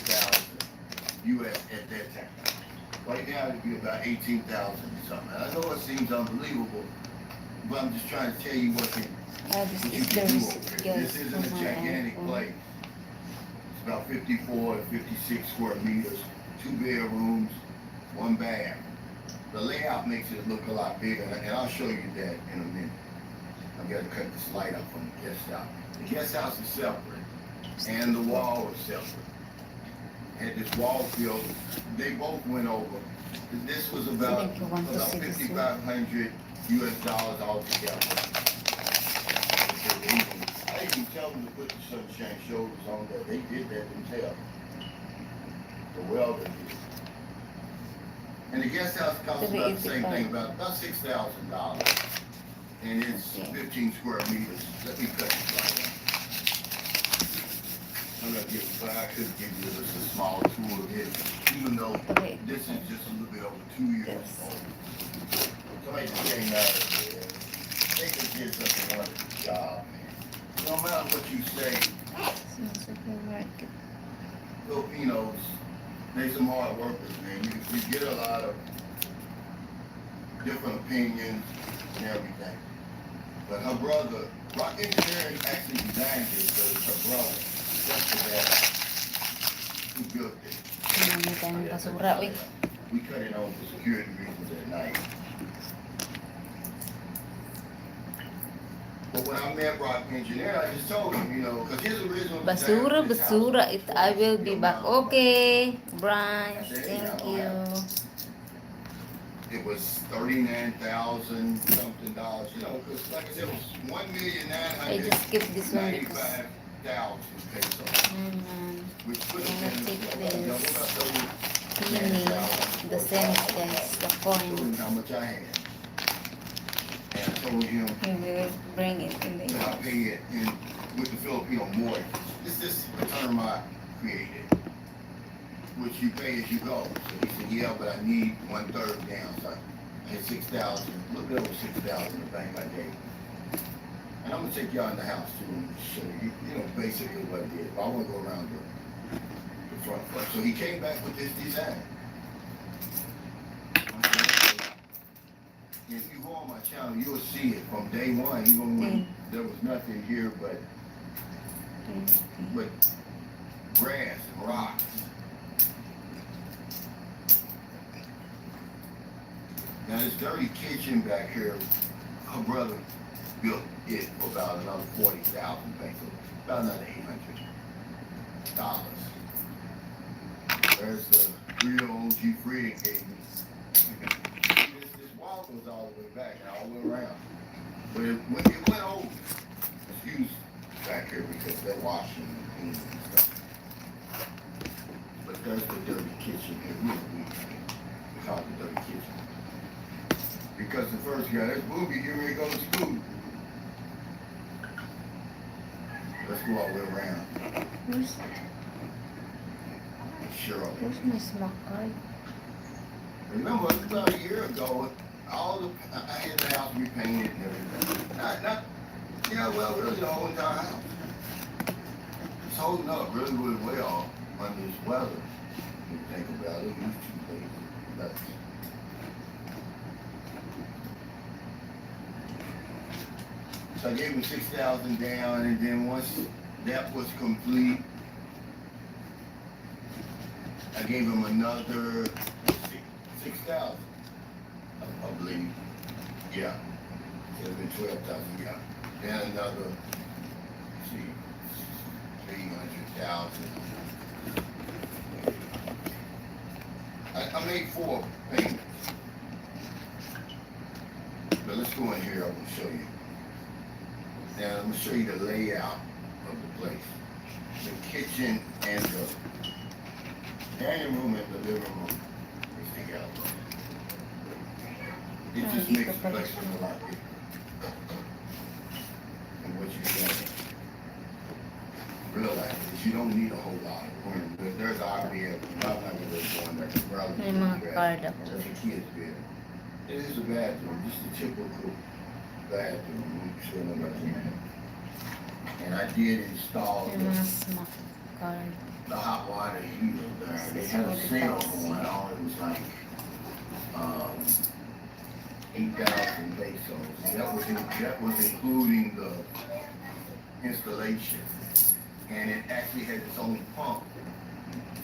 20,000 US at that time. Right now it'd be about 18,000 or something. I know it seems unbelievable, but I'm just trying to tell you what This you is the can do receipt, over here. guys, This isn't for a my gigantic iPhone. place. It's about 54 to 56 square meters, 2 bedrooms, 1 bath. The layout makes it look a lot bigger, and I'll show you that in a minute. I've got to cut this light up from the guest house. The guest house is separate, and the wall is separate. Had this wall built, they both went over. This was about I think you want to see this one. $5,500 US altogether. I didn't tell them to put the Sunshine Shoulders on there. They did that themselves. The welder did. And the guest house costs about the same thing, about $6,000. And it's Okay. 15 square meters. Let me cut this light up. I'm gonna give, but I could give you just a small tour of it, even though Okay. this is just a little bit over 2 years Yes. old. Somebody just came out of there. They just did such a wonderful job, man. No matter what you say, Supermarket. Filipinos, they some hard workers, man. You get a lot of different opinions and everything. But her brother, Rock Engineering actually designed it, so it's her brother, just for that, who built it. Marami tayong basura. Uy, We cut it on for security reasons at night. But when I met Rock Engineer, I just told him, you know, because his original basura, design for this house basura. was I will be back. Okay, Brian. I said, Thank you. It was $39,000 something dollars, you know, because like I said, it was I just skipped this one because $1,995,000 pesos, I'm which would gonna have take been this. double the cents, guys, the coin. how much I had. And I told him We will bring it in the that I pay it in with the Filipino mortgage. This is a term I created, which you pay as you go. So he said, yeah, but I need 1/3 down. So I had 6,000, a little bit over 6,000 in the bank I gave. And I'm gonna take y'all in the house too and show you, you know, basically what it is. But I wanna go around the front first. So he came back with this design. If you go on my channel, you'll see it from day one, even when there was nothing here but grass and rocks. Now this dirty kitchen back here, her brother built it for about another 40,000 pesos, about another $800. There's the real OG Fred gave me. This wall goes all the way back and all the way around. But it went over. It's used back here because they're washing and cleaning and stuff. But there's the dirty kitchen here. We call it the dirty kitchen. Because the first guy, that's Boogie, you're ready to go to school. Let's go all the way around. Where's my smart card? Remember, about a year ago, I had the house repainted and everything. Not, yeah, well, really the whole entire house. This holding up really, really well under this weather. If you think about it, these 2 days. That's, so I gave him 6,000 down, and then once that was complete, I gave him another 6,000, I believe. Yeah, it would have been 12,000. Yeah, then another. Let's see, 300,000. I made 4 payments. But let's go in here. I'm gonna show you. Now I'm gonna show you the layout of the place, the kitchen and the dining room and the living room is together. It just makes the place look a lot bigger. And what you can realize is you don't need a whole lot of room. There's our bed, I'm not gonna go in there, probably May mga card ako. just a kid's bed. It is a bathroom, just a typical bathroom. And I did install May mga smack card. the hot water heater there. They had a sale going on. It was like 8,000 pesos. That was including the installation, and it actually had its own pump,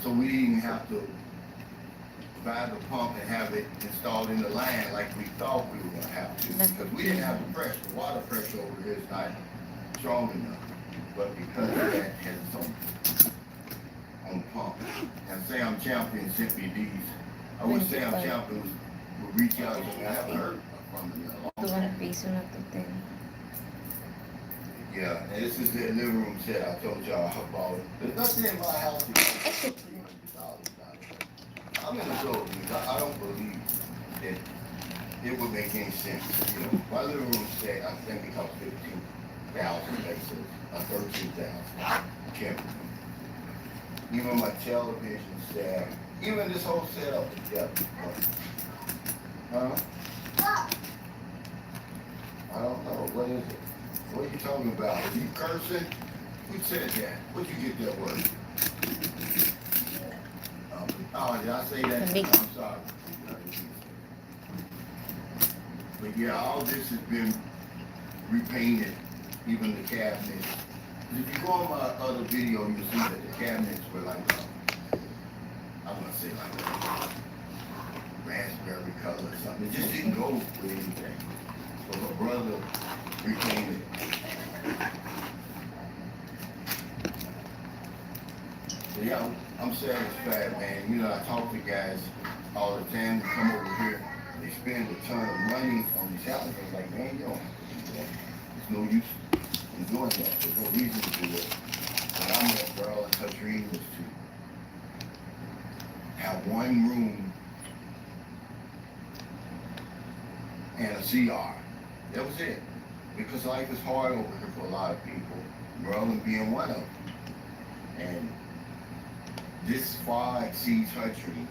so we didn't even have to buy the pump and have it installed in the line like we thought we were gonna have to, because we didn't have the pressure. The water pressure over here is not strong enough, but because of that, it had its own pump. And Sam Champion sent me these. I wish Sam Champion would reach out to me. I haven't heard from him in a long time. 2 piso na to 10. Yeah, and this is the living room set I told y'all about. There's nothing in my house that costs $300. I'm in the door because I don't believe that it would make any sense. You know, my living room set, I think it costs 15,000 pesos, or 13,000. I can't remember. Even my television set, even this whole setup together. Huh? I don't know. What is it? What are you talking about? Are you cursing? Who said that? Where'd you get that word? Oh, did I say that? Big. I'm sorry. But yeah, all this has been repainted, even the cabinets. If you go on my other video, you'll see that the cabinets were like, I'm gonna say like a raspberry color or something. It just didn't go with anything. So my brother repainted it. So yeah, I'm satisfied, man. You know, I talk to guys all the time who come over here. They spend a ton of money on these houses. I'm like, man, you don't have to do that. There's no use in doing that. There's no reason to do it. What I'm at, girl, and her dream was to have one room and a CR. That was it. Because life is hard over here for a lot of people, Merlin being one of them. And this far exceeds her dream.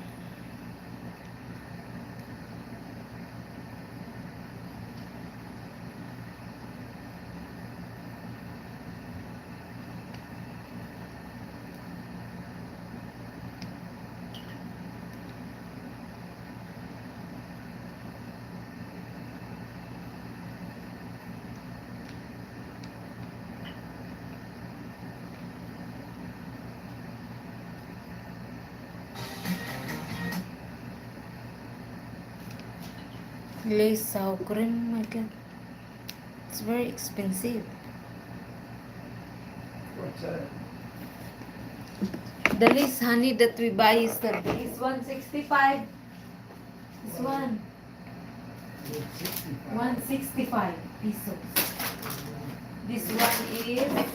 Lace sour cream, my god. It's very expensive. What's that? The lace honey that we buy yesterday is 165. This one, 65. 165 pesos. This one is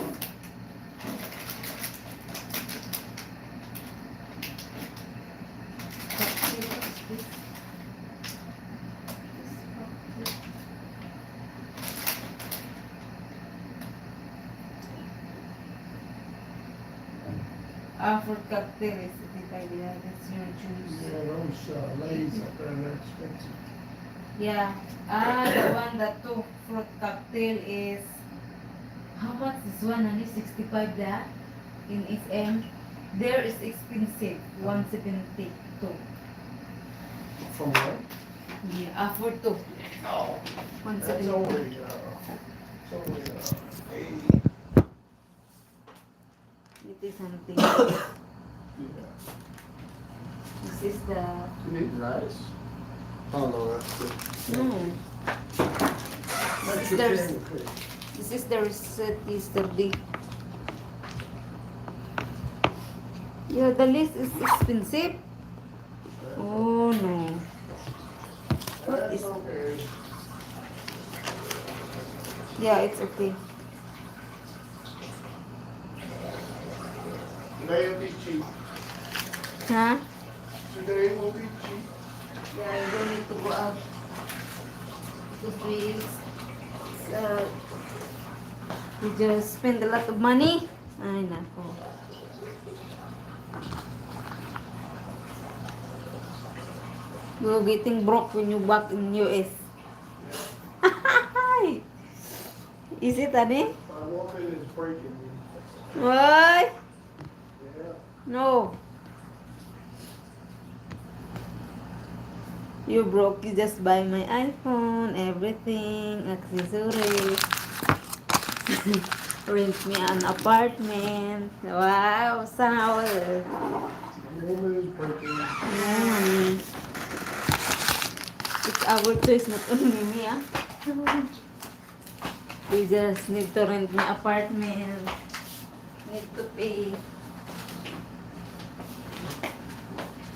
fruit cocktail is 55. Yeah, that's your juice. Yeah, those Lays up there, they're expensive. Yeah. The one that two fruit cocktail is how much? This one only 65 that? in SM. There is expensive, 172. From where? Yeah, for two. Oh, that's 172. only, it's only, 80, It is something. yeah. This is the You need rice? Oh, no, that's good. no. That's This is your the Candy Creek. this is the receipt yesterday. Yeah, the list is expensive. Oh no. What That's is? okay. Yeah, it's okay. Today will be cheap. Huh? Today will be cheap. Yeah, I don't need to go out because we just spend a lot of money. Ay nako. You're getting broke when you back in US. Is it, Ani? I won't say it's breaking me. Why? Yeah. No. You broke, you just buy my iPhone, everything, accessories. Rent me an apartment. Wow, sour. Woman is breaking. Mm. It's our choice, not only me, ah. We just need to rent my apartment. Need to pay.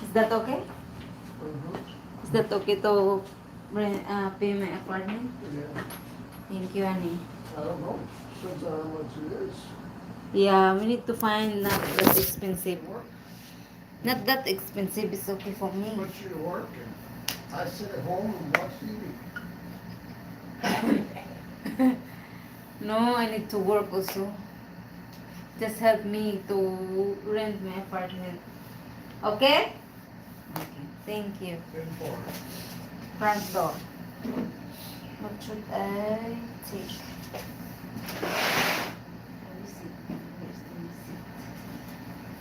Is that okay? Mm-hmm. Is that okay to pay my apartment? Yeah. Thank you, Annie. I don't know. Depends on how much it is. Yeah, we need to find not that expensive. Not that expensive is okay for me. But you're working. I sit at home and watch TV. No, I need to work also. Just help me to rent my apartment. Okay? Thank you. Ten for it. Front door. What should I take? Receipt. Where's the receipt?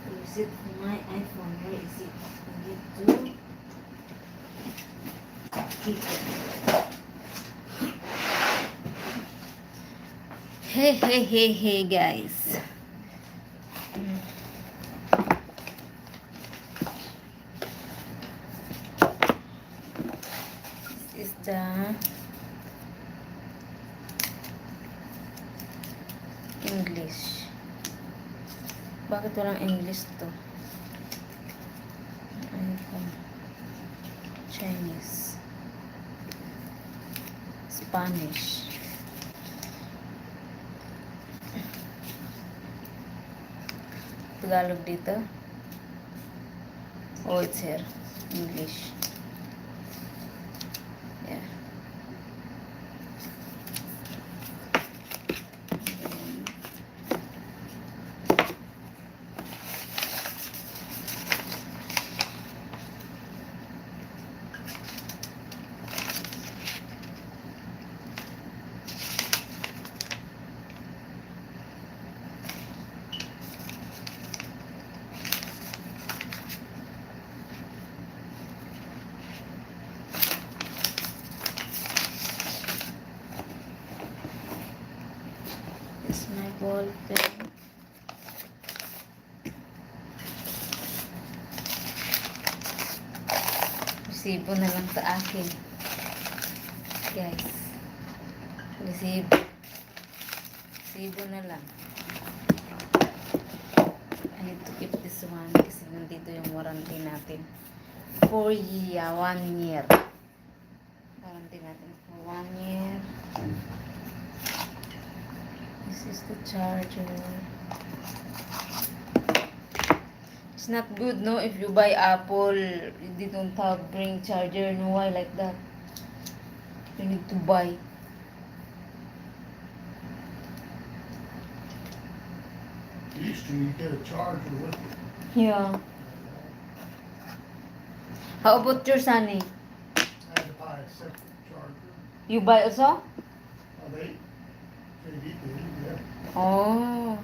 The receipt for my iPhone. Where is it? I need to keep it. Hey guys. This is the English. Bakit walang English to? iPhone. Chinese. Spanish. Tagalog dito. Oh, it's here. English. Yeah. This is my ball pen. Resibo na lang sa akin. Guys. Resibo. Resibo na lang. I need to keep this one kasi nandito yung warranty natin. For 1 year. Warranty natin for 1 year. This is the charger. It's not good, no? If you buy Apple, they don't have bring charger. No, why like that? You need to buy. Used to, you get a charger with it. Yeah. How about your Sunny? I had to buy a separate charger. You buy also? They did, yeah. Oh.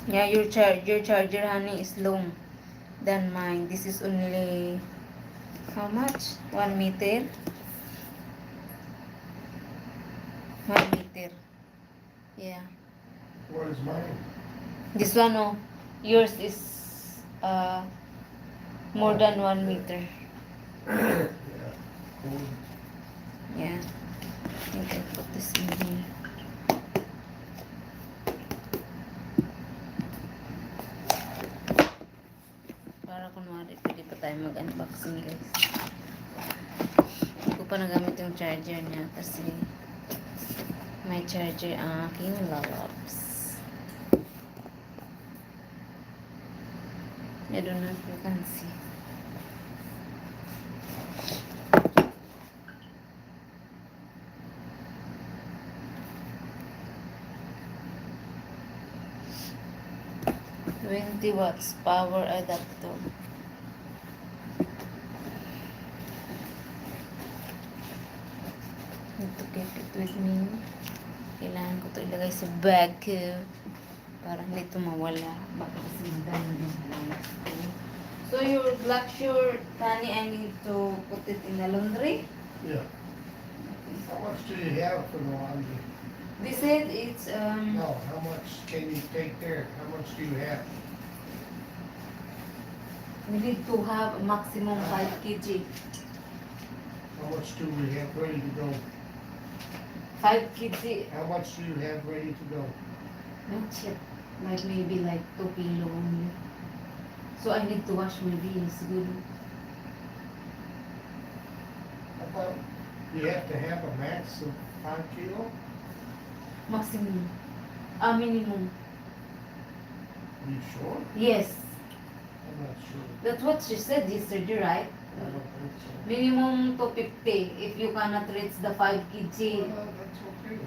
Yeah, your charger, honey, is long than mine. This is only how much? 1 meter. 1 meter. Yeah. What is mine? This one, oh, yours is more than 1 meter. Yeah. Cool. Yeah. I think I put this in here. Para kunwari, pwede pa tayo mag-unboxing, guys. Hindi ko pa nagamit yung charger niya kasi may charger ang aking lalaps. I don't know if you can see. $20 power adapter. Need to keep it with me. Kailangan ko to ilagay sa bag ko para hindi ito mawala. Baka kasi madami yung halaman ko. So your black shirt, Tani, I need to put it in the laundry. Yeah. How much do you have for the laundry? They said it's No, how much can you take there? How much do you have? we need to have a maximum 5 kg. How much do we have ready to go? 5 kg. How much do you have ready to go? Not yet. Like maybe like 2 kilo only. So I need to wash my beans siguro. I thought you have to have a max of 5 kilo? Maximum. Minimum. Are you sure? Yes. I'm not sure. That's what she said yesterday, right? I don't think so. Minimum 250. If you cannot reach the 5 kg, That's okay.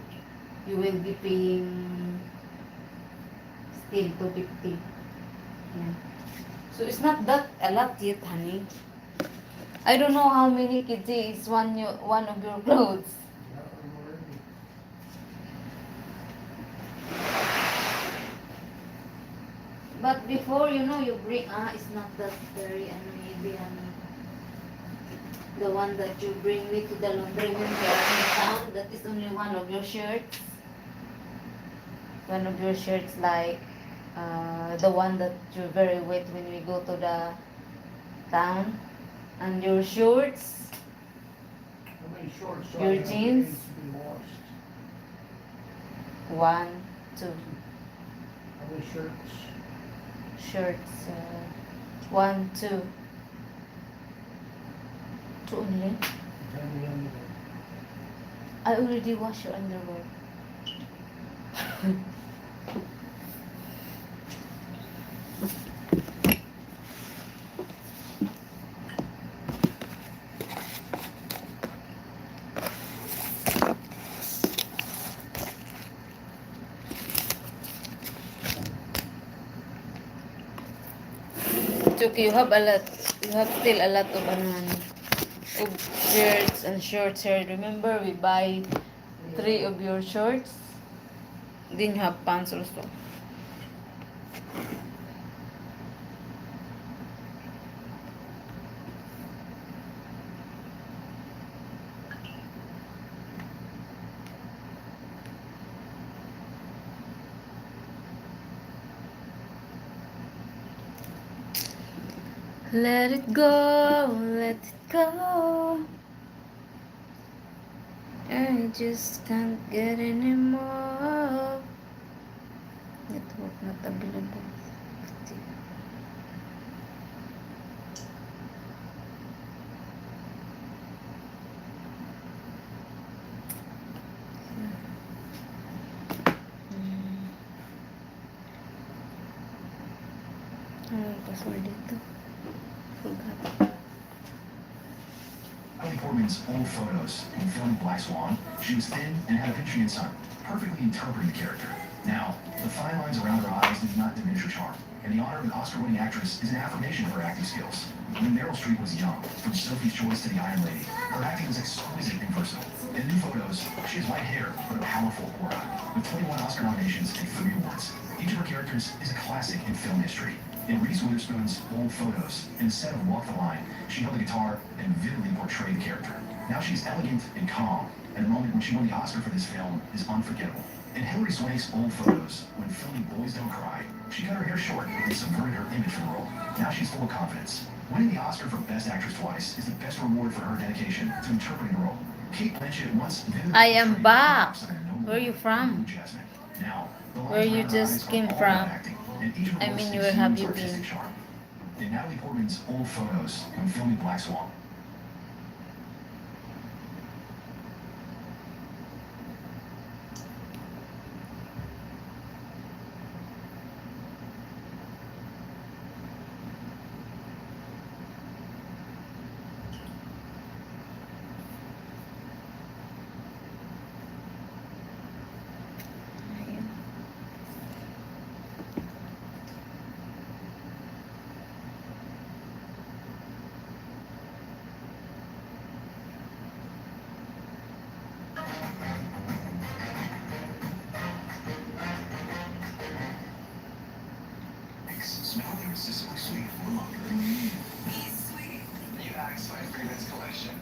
you will be paying still 250. Yeah. So it's not that a lot yet, honey. I don't know how many kg is one of your clothes. Yeah, I'm ready. But before, you bring, it's not that very, maybe, the one that you bring me to the laundry when we are in town, that is only one of your shirts. One of your shirts, like, the one that you're very wet when we go to the town. And your shorts, How many shorts do Your I have that jeans? needs to be washed? 1, 2. How many shirts? Shirts, 1, 2. 2 only. How many underwear? I already washed your underwear. It's okay, you have a lot. You have still a lot of of shirts and shorts here. Remember, we buy 3 of your shorts. Then you have pants also. Let it go, let it go. I just can't get anymore. Network not available. Ano password dito? Forgot. Natalie Portman's old photos in filming Black Swan. She was thin and had a Pinterest son, perfectly interpreting the character. Now, the fine lines around her eyes did not diminish her charm, and the honor of an Oscar-winning actress is an affirmation of her acting skills. When Meryl Streep was young, from Sophie's Choice to The Iron Lady, her acting was exquisite and versatile. In new photos, she has light hair but a powerful aura, with 21 Oscar nominations and 3 awards. Each of her characters is a classic in film history. In Reese Witherspoon's Old Photos, in the set of Walk the Line, she held the guitar and vividly portrayed the character. Now she's elegant and calm, and the moment when she won the Oscar for this film is unforgettable. In Hilary Swank's Old Photos, when filming Boys Don't Cry, she cut her hair short and subverted her image for the role. Now she's full of confidence. Winning the Oscar for Best Actress twice is the best reward for her dedication to interpreting the role. Kate Blanchett once vividly I am portrayed back. the noble Where you from? Blue Jasmine. Now, the lines Where you around her just eyes are came all from? about acting, and each of her I roles mean, where have you exudes artistic been? charm. In Natalie Portman's Old Photos, when filming Black Swan, smell irresistibly sweet for longer than you need. Sweet. New Axe 5 Fragrance Collection.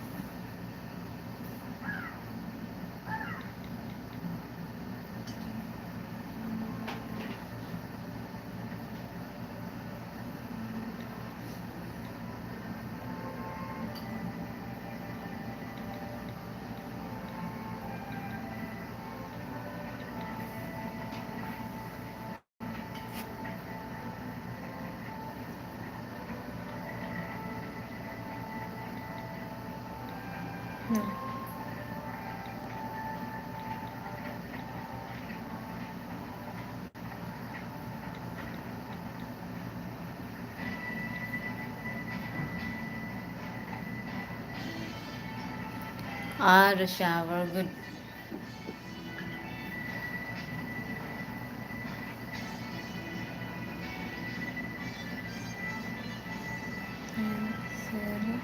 No. Ah, the shower. Good. And zero.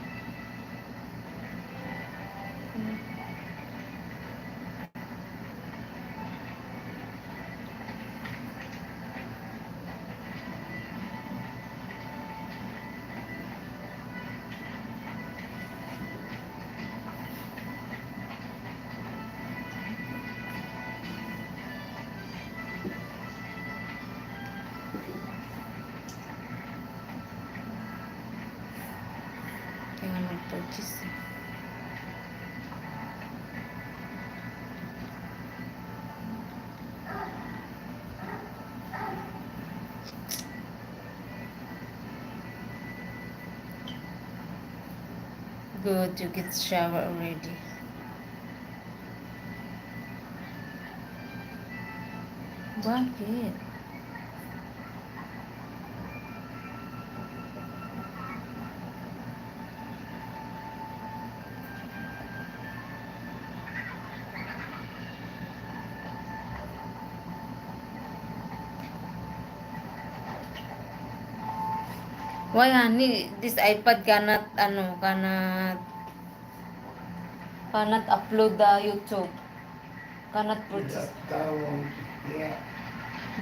Kaya mag-purchase. Good, you get shower already. Bakit? Why honey, this iPad cannot upload the YouTube. Cannot You purchase, have to download the app.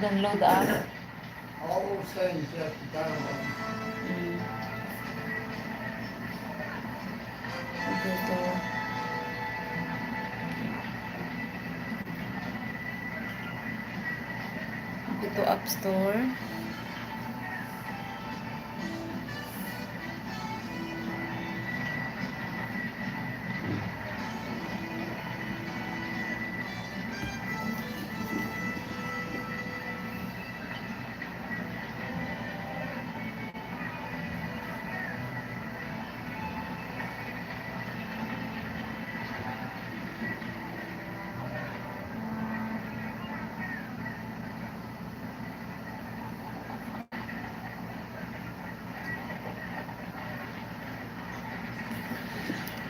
download the app. All those things you have to download. Mm. Okay, so go to App Store.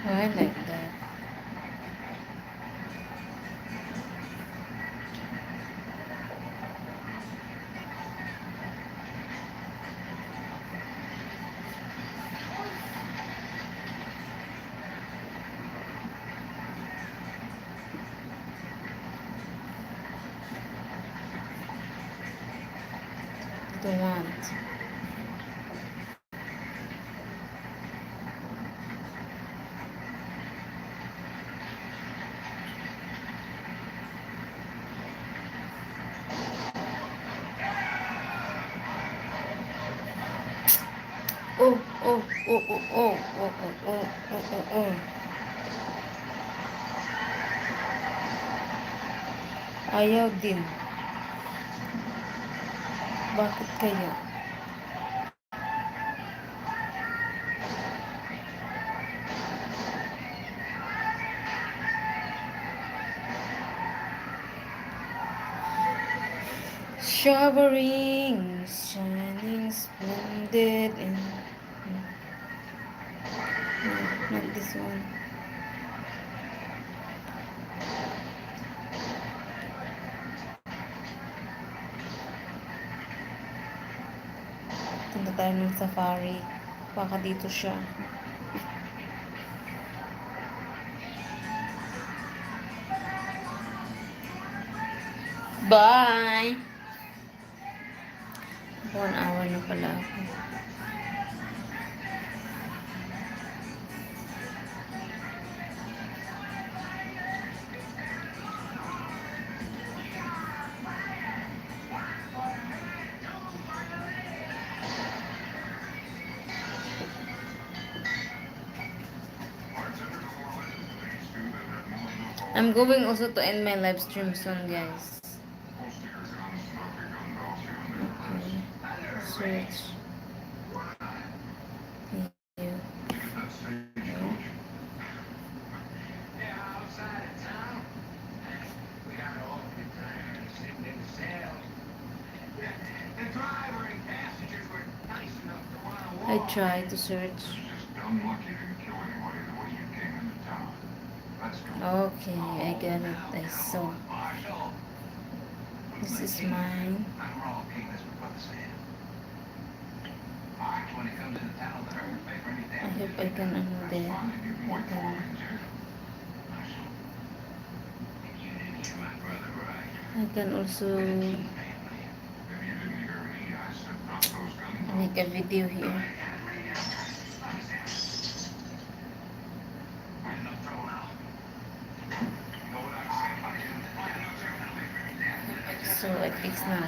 Why like that? to want. Oh, oh, oh, oh, oh, oh, oh, oh, oh, oh. Ayaw din. Bakit kaya? Showering, shining, splendid, and no, not this one. Punta tayo ng safari. Baka dito siya. Bye! 1 hour na pala ako. I'm going also to end my live stream soon, guys. Okay. Search. Here. I try to search. Okay, I got it. I saw. This is mine. I hope I can I can also make a video here. So I fix now.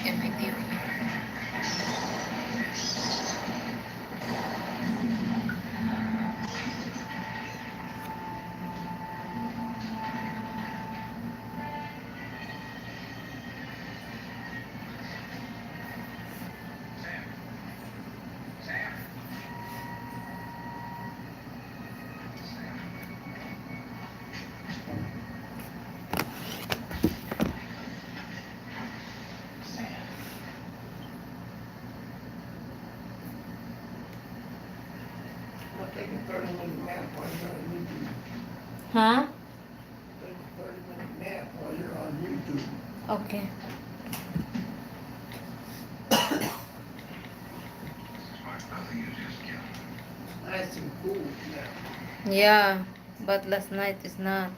A video here. Take a 30-minute nap while you're on YouTube. Huh? Take a 30-minute nap while you're on YouTube. Okay. Nice and cool now. Yeah, but last night is not.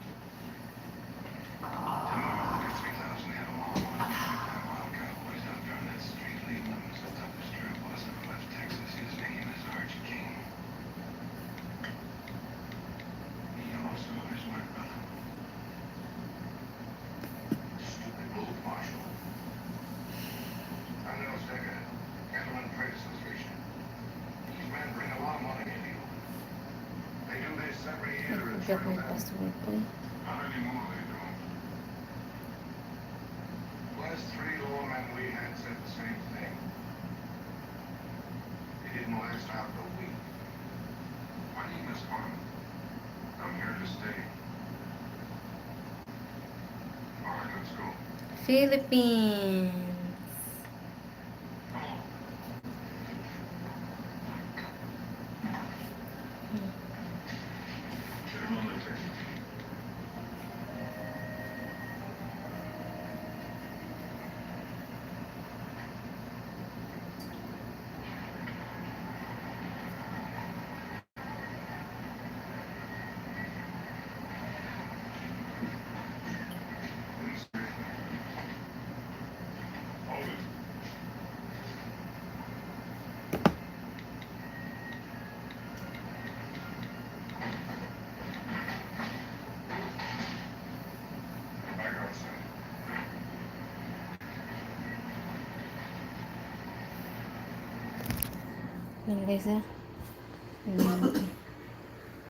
I forgot my password, please. Last 3 lawmen we had said the same thing. It didn't last out the week. Why do you miss home? I'm here to stay. All right, let's go. Philippines. Come on. Get him on the ticket. Yan guys,